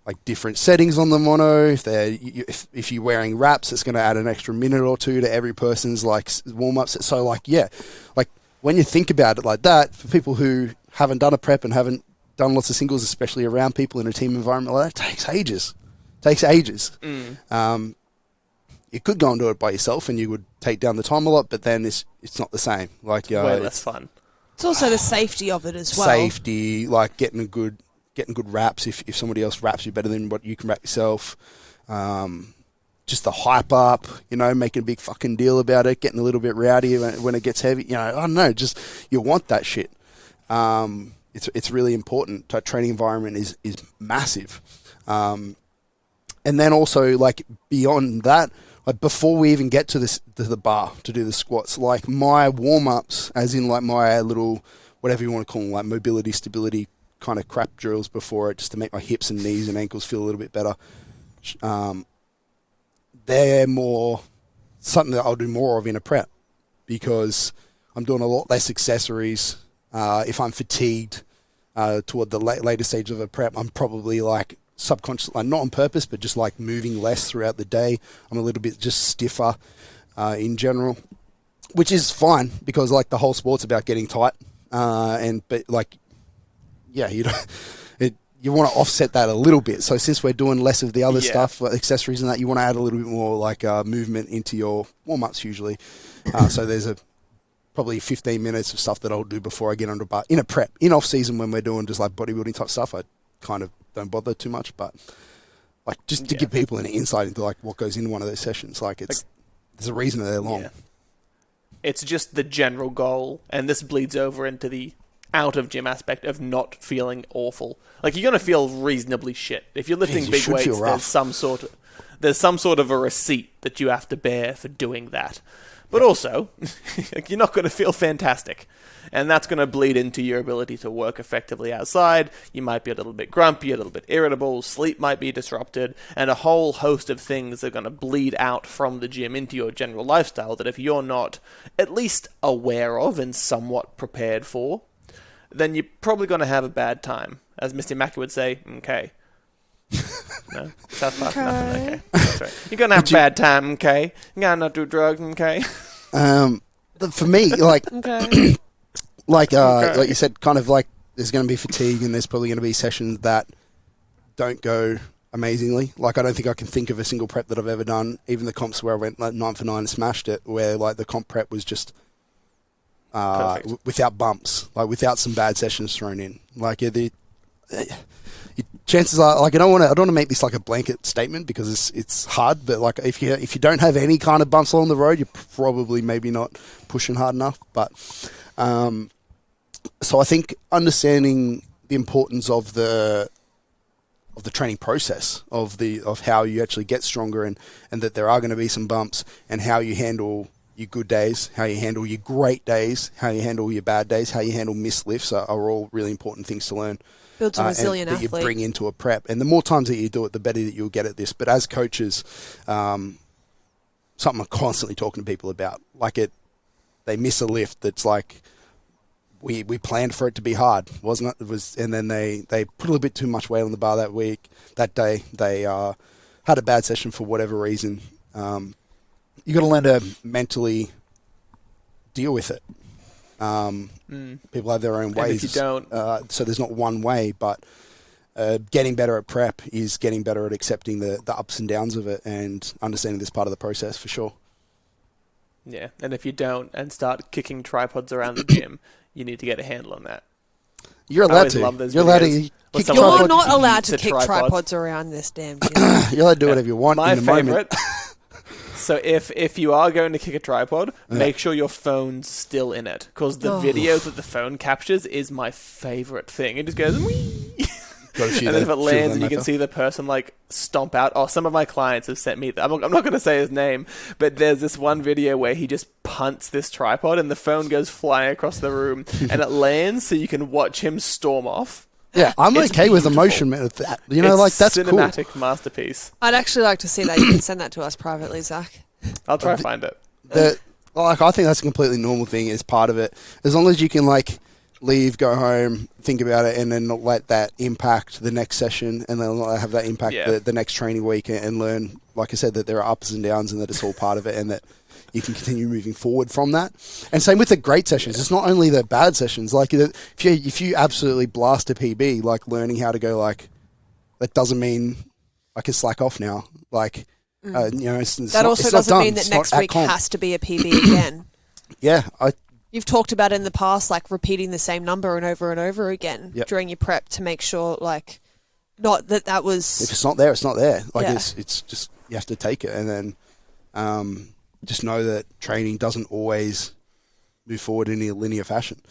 like different settings on the mono. If you're wearing wraps, it's going to add an extra minute or two to every person's like warm-ups. So like when you think about it like that, for people who haven't done a prep and haven't done lots of singles, especially around people in a team environment like that, it takes ages. You could go and do it by yourself and you would take down the time a lot, but then it's not the same. Like way less fun. It's also the safety of it as well. Safety, like getting good wraps if somebody else wraps you better than what you can wrap yourself. Just the hype up, making a big fucking deal about it, getting a little bit rowdy when it gets heavy. I don't know, just you want that shit. It's really important. That training environment is massive. And then also like beyond that, like before we even get to the bar to do the squats, like my warm-ups, as in like my little, whatever you want to call them, like mobility, stability kind of crap drills before it, just to make my hips and knees and ankles feel a little bit better. They're more something that I'll do more of in a prep because I'm doing a lot less accessories. If I'm fatigued toward the later stage of a prep, I'm probably like subconscious, like not on purpose, but just like moving less throughout the day. I'm a little bit just stiffer in general, which is fine because like the whole sport's about getting tight. You want to offset that a little bit. So since we're doing less of the other stuff, like accessories and that, you want to add a little bit more like movement into your warm-ups usually. So there's probably 15 minutes of stuff that I'll do before I get under bar in a prep. In off-season when we're doing just like bodybuilding type stuff, I kind of don't bother too much, but like just to give people an insight into like what goes into one of those sessions, like there's a reason they're long. Yeah. It's just the general goal, and this bleeds over into the out of gym aspect of not feeling awful. Like you're gonna feel reasonably shit if you're lifting big weights. There's some sort of a receipt that you have to bear for doing that. But also, you're not going to feel fantastic. And that's going to bleed into your ability to work effectively outside. You might be a little bit grumpy, a little bit irritable, sleep might be disrupted, and a whole host of things are going to bleed out from the gym into your general lifestyle that if you're not at least aware of and somewhat prepared for, then you're probably going to have a bad time. As Mr. Mackey would say, okay. No? South Park? Okay. Nothing, okay. That's right. You're going to have a bad time, okay? You're going to not do drugs, okay? For me, like, Okay. like you said, kind of like there's going to be fatigue and there's probably going to be sessions that don't go amazingly. Like I don't think I can think of a single prep that I've ever done, even the comps where I went like 9 for 9 and smashed it, where like the comp prep was just without bumps, like without some bad sessions thrown in. Like chances are, like, I don't want to make this like a blanket statement because it's hard, but like if you don't have any kind of bumps along the road, you're probably maybe not pushing hard enough. But so I think understanding the importance of the training process of how you actually get stronger and that there are going to be some bumps and how you handle your good days, how you handle your great days, how you handle your bad days, how you handle missed lifts are all really important things to learn. Builds a resilient that athlete. You bring into a prep. And the more times that you do it, the better that you'll get at this. But as coaches, something I'm constantly talking to people about, like they miss a lift that's like, we planned for it to be hard, wasn't it? It was, and then they put a little bit too much weight on the bar that day. They had a bad session for whatever reason. You got to learn to mentally deal with it. People have their own ways. And if you don't, so there's not one way, but getting better at prep is getting better at accepting the ups and downs of it and understanding this part of the process for sure. Yeah, and if you don't and start kicking tripods around the gym, you need to get a handle on that. You're allowed to. You're allowed to. You're not allowed to kick tripods around this damn gym. You're allowed to do whatever you want in the moment. So if you are going to kick a tripod, make sure your phone's still in it, because the video that the phone captures is my favourite thing. It just goes wee. And then if it lands and you can see the person like stomp out. Oh, some of my clients have sent me. I'm not going to say his name, but there's this one video where he just punts this tripod and the phone goes flying across the room and it lands, so you can watch him storm off. Yeah, I'm okay with the motion of that. You know, like that's cool. Cinematic masterpiece. I'd actually like to see that. You can send that to us privately, Zach. I'll try to find it. I think that's a completely normal thing as part of it. As long as you can like leave, go home, think about it, and then not let that impact the next session, and then not have that impact the next training week, and learn, like I said, that there are ups and downs, and that it's all part of it, and that you can continue moving forward from that. And same with the great sessions. It's not only the bad sessions. Like if you absolutely blast a PB, like learning how to go like, that doesn't mean I can slack off now. Like, you know, that also doesn't mean that next week has to be a PB again. Yeah. You've talked about in the past, like repeating the same number and over again during your prep to make sure, like, not that was. If it's not there, it's not there. Like it's just, you have to take it, and then just know that training doesn't always move forward in a linear fashion.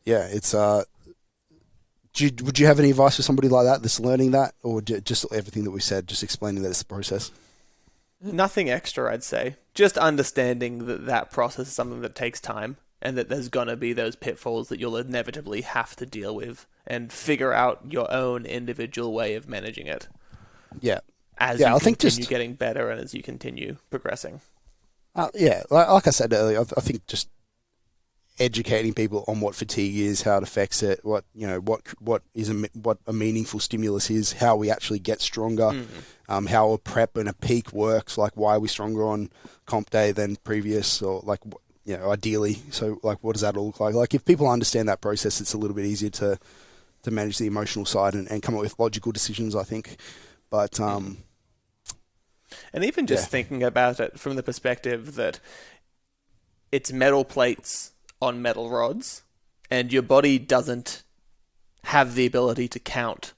Yeah, it's. Would you have any advice for somebody like that that's learning that, or just everything that we said, just explaining that it's a process? Nothing extra, I'd say. Just understanding that process is something that takes time, and that there's going to be those pitfalls that you'll inevitably have to deal with, and figure out your own individual way of managing it. Yeah. As you continue getting better and as you continue progressing. Like I said earlier, I think just educating people on what fatigue is, how it affects it, what a meaningful stimulus is, how we actually get stronger, how a prep and a peak works, like why are we stronger on comp day than previous, or like, you know, ideally. So like, what does that all look like? Like if people understand that process, it's a little bit easier to manage the emotional side and come up with logical decisions, I think. But and even just thinking about it from the perspective that it's metal plates on metal rods, and your body doesn't have the ability to count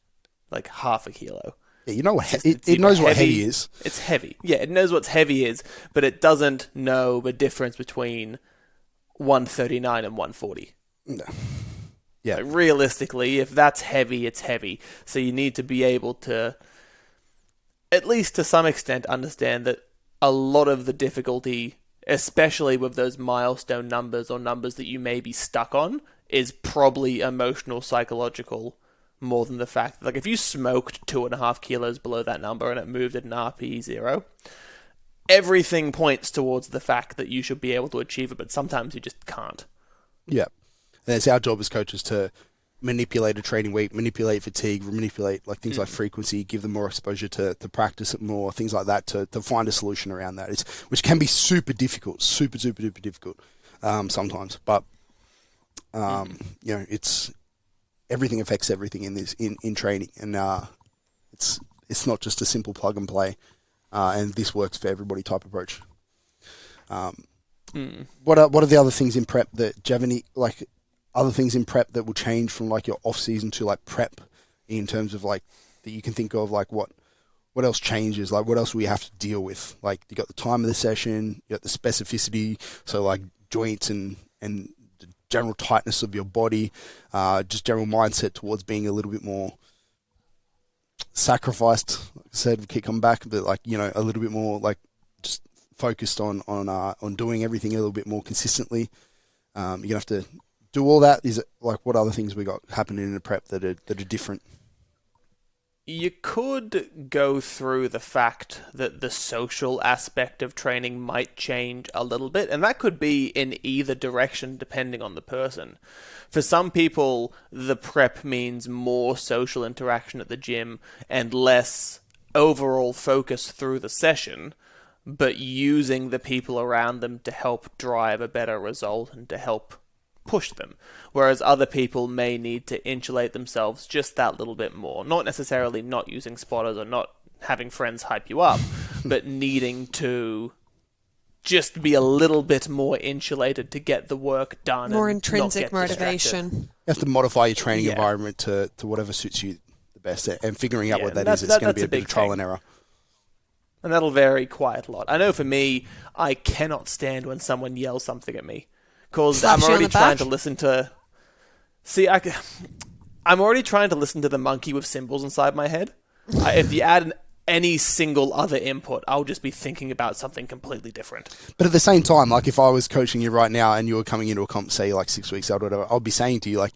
like half a kilo. Yeah, you know what it knows what heavy is. It's heavy. Yeah, it knows what heavy is, but it doesn't know the difference between 139 and 140. No. Yeah. Like, realistically, if that's heavy, it's heavy. So you need to be able to, at least to some extent, understand that a lot of the difficulty, especially with those milestone numbers or numbers that you may be stuck on, is probably emotional, psychological, more than the fact that, like, if you smoked 2.5 kilos below that number and it moved at an RPE 0, everything points towards the fact that you should be able to achieve it, but sometimes you just can't. Yeah. And it's our job as coaches to manipulate a training week, manipulate fatigue, manipulate like things like frequency, give them more exposure to practice it more, things like that, to find a solution around that. Which can be super difficult, super duper difficult sometimes. But you know, it's everything affects everything in this in training, and it's not just a simple plug and play. And this works for everybody type approach. What are the other things in prep that, do you have any like other things in prep that will change from like your off season to like prep in terms of like that you can think of, like what else changes, like what else we have to deal with? Like you got the time of the session, you got the specificity, so like joints and the general tightness of your body, just general mindset towards being a little bit more sacrificed. Like I said, we keep coming back, but like, you know, a little bit more like just focused on doing everything a little bit more consistently. You're gonna have to do all that. Is it like what other things we got happening in the prep that are different? You could go through the fact that the social aspect of training might change a little bit, and that could be in either direction depending on the person. For some people, the prep means more social interaction at the gym and less overall focus through the session, but using the people around them to help drive a better result and to help push them. Whereas other people may need to insulate themselves just that little bit more. Not necessarily not using spotters or not having friends hype you up, but needing to just be a little bit more insulated to get the work done. More and intrinsic not get motivation. distracted. You have to modify your training environment to whatever suits you the best, and figuring out what that is. It's going to be a bit of trial and error. And that'll vary quite a lot. I know for me, I cannot stand when someone yells something at me. Because I'm already trying to listen to... See, I'm already trying to listen to the monkey with symbols inside my head. If you add any single other input, I'll just be thinking about something completely different. But at the same time, like if I was coaching you right now and you were coming into a comp, say like 6 weeks out or whatever, I'll be saying to you like,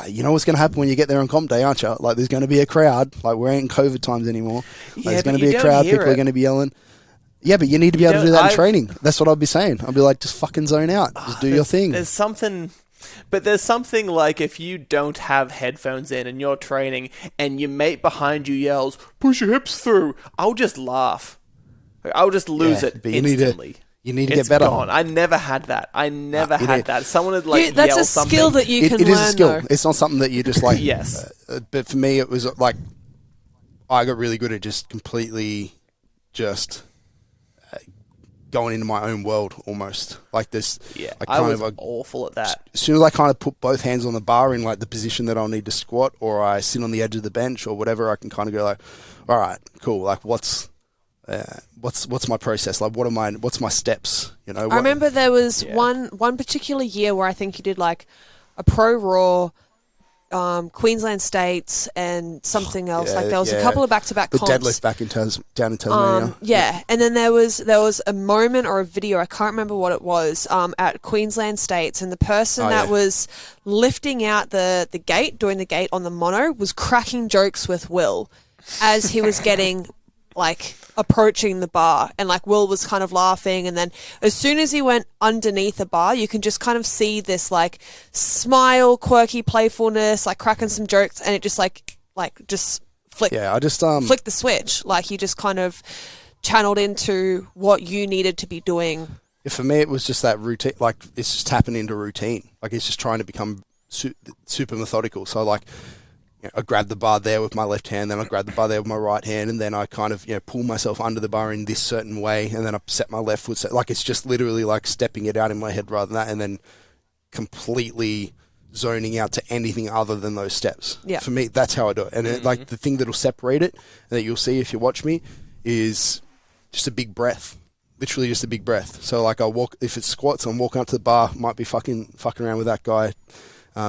you know what's going to happen when you get there on comp day, aren't you? Like there's going to be a crowd. Like we're ain't in COVID times anymore. Like, there's going to be a crowd. People are going to be yelling. Yeah, but you need to be able to do that in training. That's what I'd be saying. I'd be like, just fucking zone out. Just do your thing. There's something like if you don't have headphones in and you're training and your mate behind you yells, push your hips through, I'll just laugh. I'll just lose it instantly. You need to get better. Gone. I never had that. Someone would like that's yell a something. skill that you can learn. It is a skill. Though. It's not something that you just like. Yes. But for me, it was like, I got really good at just completely just... going into my own world almost like this. Yeah, I was awful at that. As soon as I kind of put both hands on the bar in like the position that I'll need to squat, or I sit on the edge of the bench or whatever, I can kind of go like, all right, cool. Like what's my process? Like what's my steps? You know. I remember there was one particular year where I think you did like a pro raw. Queensland States and something else. Like there was a couple of back-to-back comps. The deadlift back down in Tasmania. And then there was a moment or a video, I can't remember what it was, at Queensland States, and the person that was lifting out the gate, doing the gate on the mono, was cracking jokes with Will as he was getting like approaching the bar, and like Will was kind of laughing, and then as soon as he went underneath the bar, you can just kind of see this like smile, quirky playfulness, like cracking some jokes, and it just like just flicked. Yeah, I just flicked the switch. Like he just kind of channeled into what you needed to be doing. Yeah, for me, it was just that routine. Like it's just tapping into routine. Like it's just trying to become super methodical. So like, I grab the bar there with my left hand, then I grab the bar there with my right hand, and then I kind of pull myself under the bar in this certain way, and then I set my left foot. Like it's just literally like stepping it out in my head rather than that, and then completely zoning out to anything other than those steps. Yeah. For me, that's how I do it. And like the thing that'll separate it, and that you'll see if you watch me, is just a big breath. Literally just a big breath. So like I walk, if it's squats, I'm walking up to the bar, might be fucking around with that guy.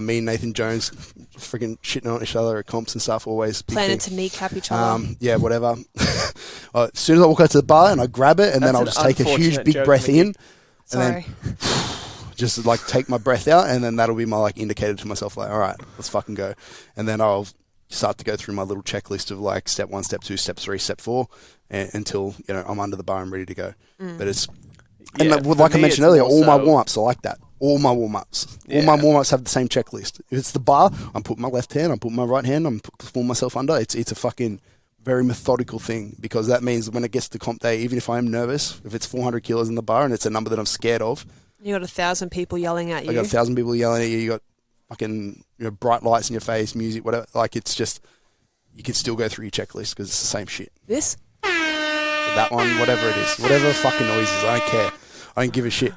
Me and Nathan Jones freaking shitting on each other at comps and stuff, always. Planning to kneecap each other. Yeah, whatever. As soon as I walk out to the bar and I grab it, and then I'll just take a huge big breath in. Sorry. And then just like take my breath out, and then that'll be my like indicator to myself, like, all right, let's fucking go. And then I'll start to go through my little checklist of like step 1, step 2, step 3, step 4, until I'm under the bar and ready to go. But it's like I mentioned earlier, all my warm-ups are like that. All my warm-ups. All my warm-ups have the same checklist. If it's the bar, I'm putting my left hand, I'm putting my right hand, I'm pulling myself under. It's a fucking very methodical thing, because that means when it gets to comp day, even if I'm nervous, if it's 400 kilos in the bar and it's a number that I'm scared of. You got 1,000 people yelling at you. I got 1,000 people yelling at you. You got fucking bright lights in your face, music, whatever. Like it's just, you can still go through your checklist because it's the same shit. This? That one, whatever it is. Whatever fucking noise is, I don't care. I don't give a shit.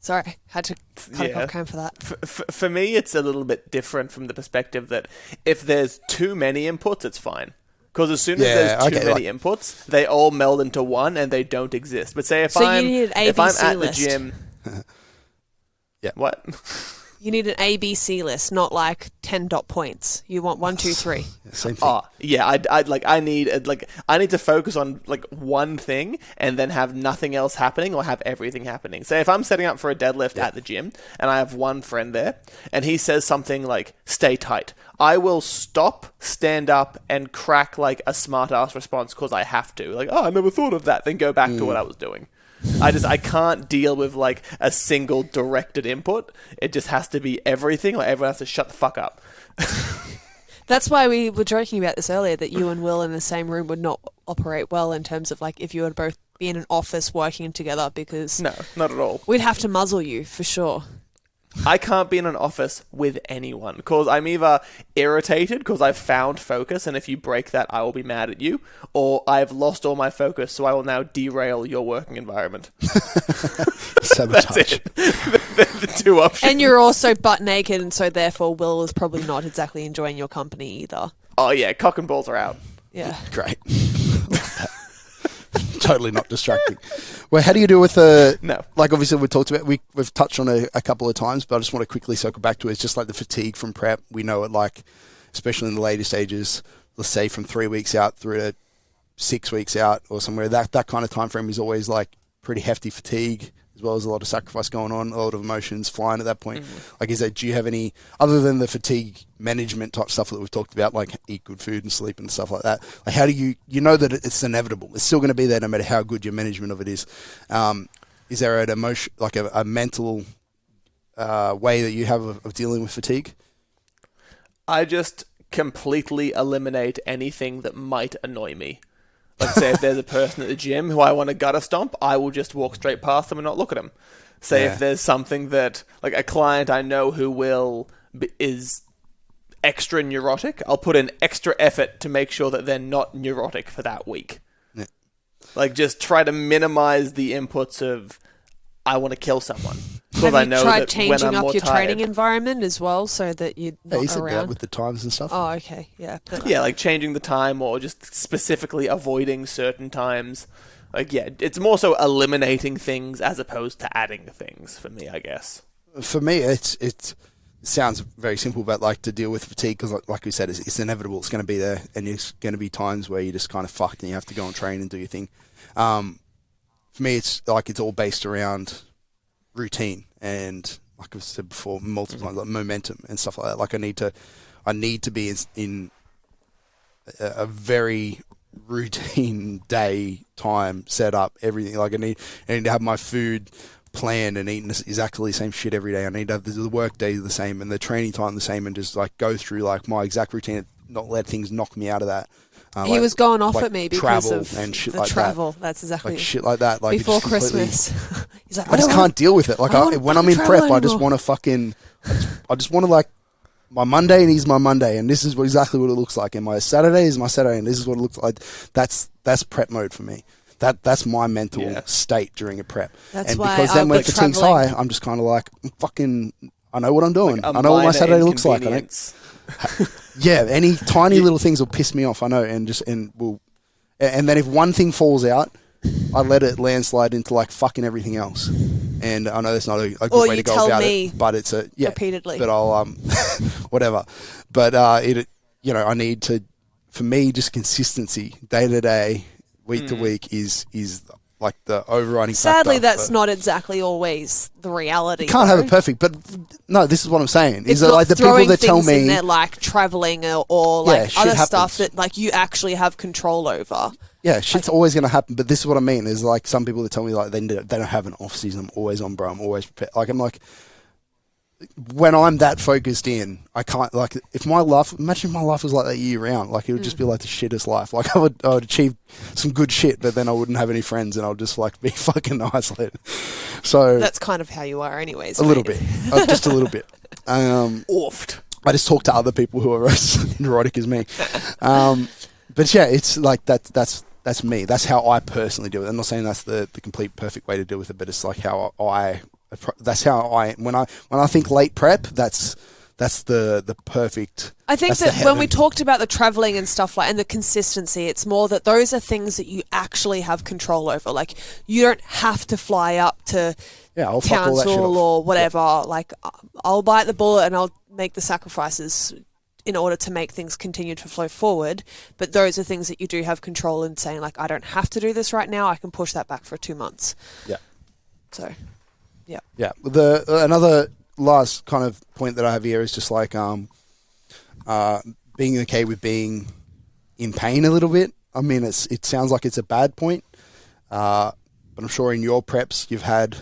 Sorry, had to cut off cam for that. For me, it's a little bit different from the perspective that if there's too many inputs, it's fine. Because as soon as there's too many inputs, they all meld into one and they don't exist. But say if I'm at the gym... Yeah. What? You need an ABC list, not like 10 dot points. You want 1, 2, 3. Same thing. I need to focus on like one thing and then have nothing else happening or have everything happening. Say if I'm setting up for a deadlift at the gym and I have one friend there and he says something like "stay tight," I will stop, stand up, and crack like a smart ass response because I have to. Like, oh, I never thought of that. Then go back to what I was doing. I can't deal with like a single directed input. It just has to be everything. Like everyone has to shut the fuck up. That's why we were joking about this earlier, that you and Will in the same room would not operate well in terms of like if you would both be in an office working together, because no, not at all. We'd have to muzzle you for sure. I can't be in an office with anyone because I'm either irritated because I've found focus and if you break that I will be mad at you, or I've lost all my focus so I will now derail your working environment. Sabotage. That's it. They're the two options. And you're also butt naked, and so therefore Will is probably not exactly enjoying your company either. Oh yeah, cock and balls are out. Yeah. Great. Totally not distracting. Well, how do you deal with No. like obviously we talked about, we've touched on a couple of times, but I just want to quickly circle back to it. It's just like the fatigue from prep. We know it, like, especially in the later stages, let's say from 3 weeks out through to 6 weeks out or somewhere, that kind of time frame is always like pretty hefty fatigue, as well as a lot of sacrifice going on, a lot of emotions flying at that point. Like, do you have any, other than the fatigue management type stuff that we've talked about, like eat good food and sleep and stuff like that, like how do you know that it's inevitable, it's still going to be there no matter how good your management of it is? Is there an emotion, like a mental way that you have of dealing with fatigue? I just completely eliminate anything that might annoy me. Like, say if there's a person at the gym who I want to gutter stomp, I will just walk straight past them and not look at them. Say if there's something that, like a client I know who is extra neurotic, I'll put in extra effort to make sure that they're not neurotic for that week. Yeah. Like, just try to minimize the inputs of, I want to kill someone. Have you tried changing up your training environment as well so that you're not you said around? That with the times and stuff. Oh, okay. Yeah. Yeah, like changing the time or just specifically avoiding certain times. Like, yeah, it's more so eliminating things as opposed to adding things for me, I guess. For me, it sounds very simple, but like to deal with fatigue, because like we said, it's inevitable. It's going to be there, and there's going to be times where you're just kind of fucked and you have to go and train and do your thing. For me, it's like it's all based around routine and, like I've said before, multiple times, like momentum and stuff like that. Like I need to be in a very routine day, time, set up, everything. Like I need to have my food planned and eating exactly the same shit every day. I need to have the work day the same and the training time the same, and just like go through like my exact routine, not let things knock me out of that. He was going off at me because of and shit the like travel. That. That's exactly like shit like that. Like before Christmas. He's like, I just can't deal with it. Like when I'm in prep, I just want to fucking. I just want to like my Monday is my Monday, and this is exactly what it looks like. And my Saturday is my Saturday, and this is what it looks like. That's prep mode for me. That's my mental state during a prep. That's and why because then when fatigue's high, I'm just kind of like fucking. I know what I'm doing. Like I know what my Saturday looks like. Yeah, any tiny little things will piss me off. I know, and then if one thing falls out, I let it landslide into like fucking everything else. And I know that's not a good way to go about it, but it's repeatedly. But I'll whatever. But I need to. For me, just consistency, day to day, week to week is like the overriding factor. Sadly, that's not exactly always the reality. You can't have it perfect, but no, this is what I'm saying. It's is that like the people that tell me in there, like traveling or like other stuff that like you actually have control over. Yeah, shit's always going to happen. But this is what I mean: is like some people that tell me like they don't have an off season. I'm always on, bro. I'm always prepared. Like I'm like, when I'm that focused in, I can't, like, imagine if my life was like that year round, like it would just be like the shittest life. Like I would achieve some good shit, but then I wouldn't have any friends and I would just like be fucking isolated. So that's kind of how you are anyways. A little bit, just a little bit. Oofed. I just talk to other people who are as neurotic as me. But yeah, it's like that's me. That's how I personally do it. I'm not saying that's the complete perfect way to deal with it, but it's like how I That's how when I think late prep, that's the perfect. I think that when we talked about the traveling and stuff and the consistency, it's more that those are things that you actually have control over. Like, you don't have to fly up to I'll fuck all that shit council off. or whatever. Like, I'll bite the bullet and I'll make the sacrifices in order to make things continue to flow forward. But those are things that you do have control in, saying, like, I don't have to do this right now. I can push that back for 2 months. Yeah. So, yeah. Yeah. Another last kind of point that I have here is just like being okay with being in pain a little bit. I mean, it sounds like it's a bad point, but I'm sure in your preps you've had,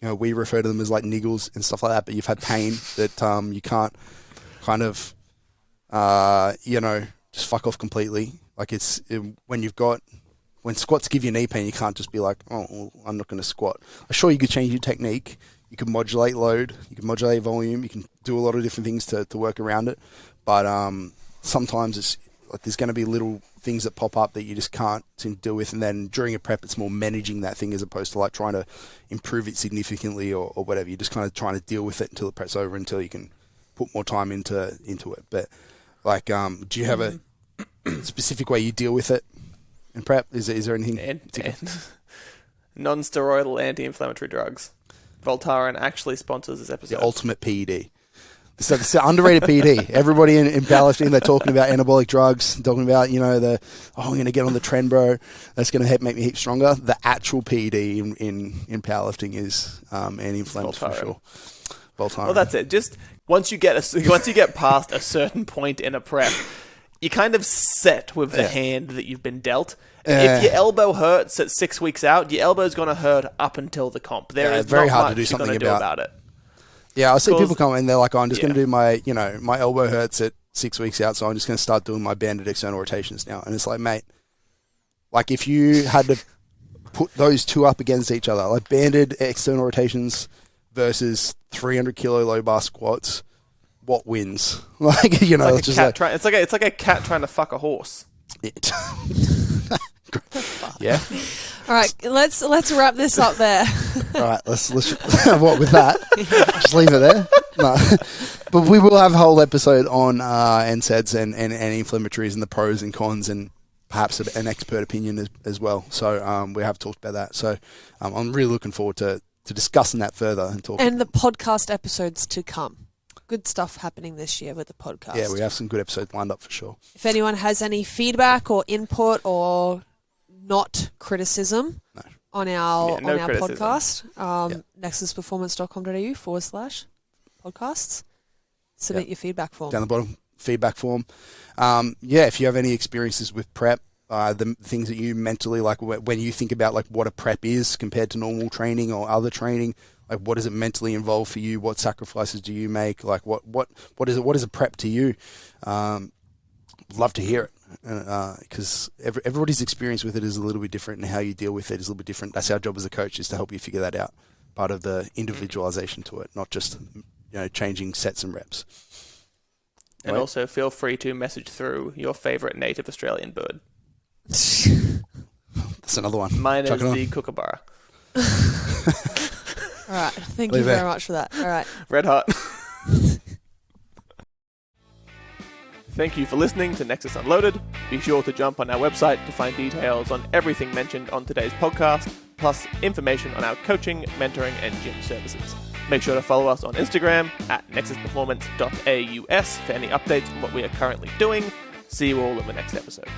we refer to them as like niggles and stuff like that, but you've had pain that you can't kind of, just fuck off completely. Like when squats give you knee pain, you can't just be like, oh, well, I'm not going to squat. I'm sure you could change your technique. You can modulate load. You can modulate volume. You can do a lot of different things to work around it. But sometimes it's like there's going to be little things that pop up that you just can't seem to deal with. And then during a prep, it's more managing that thing as opposed to like trying to improve it significantly or whatever. You're just kind of trying to deal with it until the prep's over, until you can put more time into it. But like, do you have a specific way you deal with it in prep? Is there anything? Non-steroidal anti-inflammatory drugs. Voltaren actually sponsors this episode. The ultimate PED. It's an underrated PED. Everybody in powerlifting, they're talking about anabolic drugs, talking about, I'm going to get on the trend, bro. That's going to make me heap stronger. The actual PED in powerlifting is anti-inflammatory for sure. Voltaren. Well, that's it. Just once you get past a certain point in a prep, you're kind of set with the hand that you've been dealt. If your elbow hurts at 6 weeks out, your elbow's going to hurt up until the comp. There is very not hard much to do something you're gonna do about it. Yeah, I see people come in, they're like, I'm just going to do my elbow hurts at 6 weeks out, so I'm just going to start doing my banded external rotations now. And it's like, mate, like if you had to put those two up against each other, like banded external rotations versus 300 kilo low bar squats, what wins? Like, it's like a cat trying to fuck a horse. Yeah. All right, let's wrap this up there. All right, let's what with that? Just leave it there. No. But we will have a whole episode on NSAIDs and inflammatories and the pros and cons and perhaps an expert opinion as well. So we have talked about that. So I'm really looking forward to discussing that further and talking. And the podcast episodes to come. Good stuff happening this year with the podcast. Yeah, we have some good episodes lined up for sure. If anyone has any feedback or input or not criticism on our podcast, NexusPerformance.com.au/podcasts. Submit your feedback form. Down the bottom, feedback form. If you have any experiences with prep, the things that you mentally, like when you think about like what a prep is compared to normal training or other training, like what does it mentally involve for you? What sacrifices do you make? Like what is it? What is a prep to you? Love to hear it. Because everybody's experience with it is a little bit different, and how you deal with it is a little bit different. That's our job as a coach, is to help you figure that out. Part of the individualization to it, not just changing sets and reps. And also feel free to message through your favourite native Australian bird. That's another one. Mine is the kookaburra. All right, thank you very much for that. All right. Red hot. Thank you for listening to Nexus Unloaded. Be sure to jump on our website to find details on everything mentioned on today's podcast, plus information on our coaching, mentoring, and gym services. Make sure to follow us on Instagram at NexusPerformance.Aus for any updates on what we are currently doing. See you all in the next episode.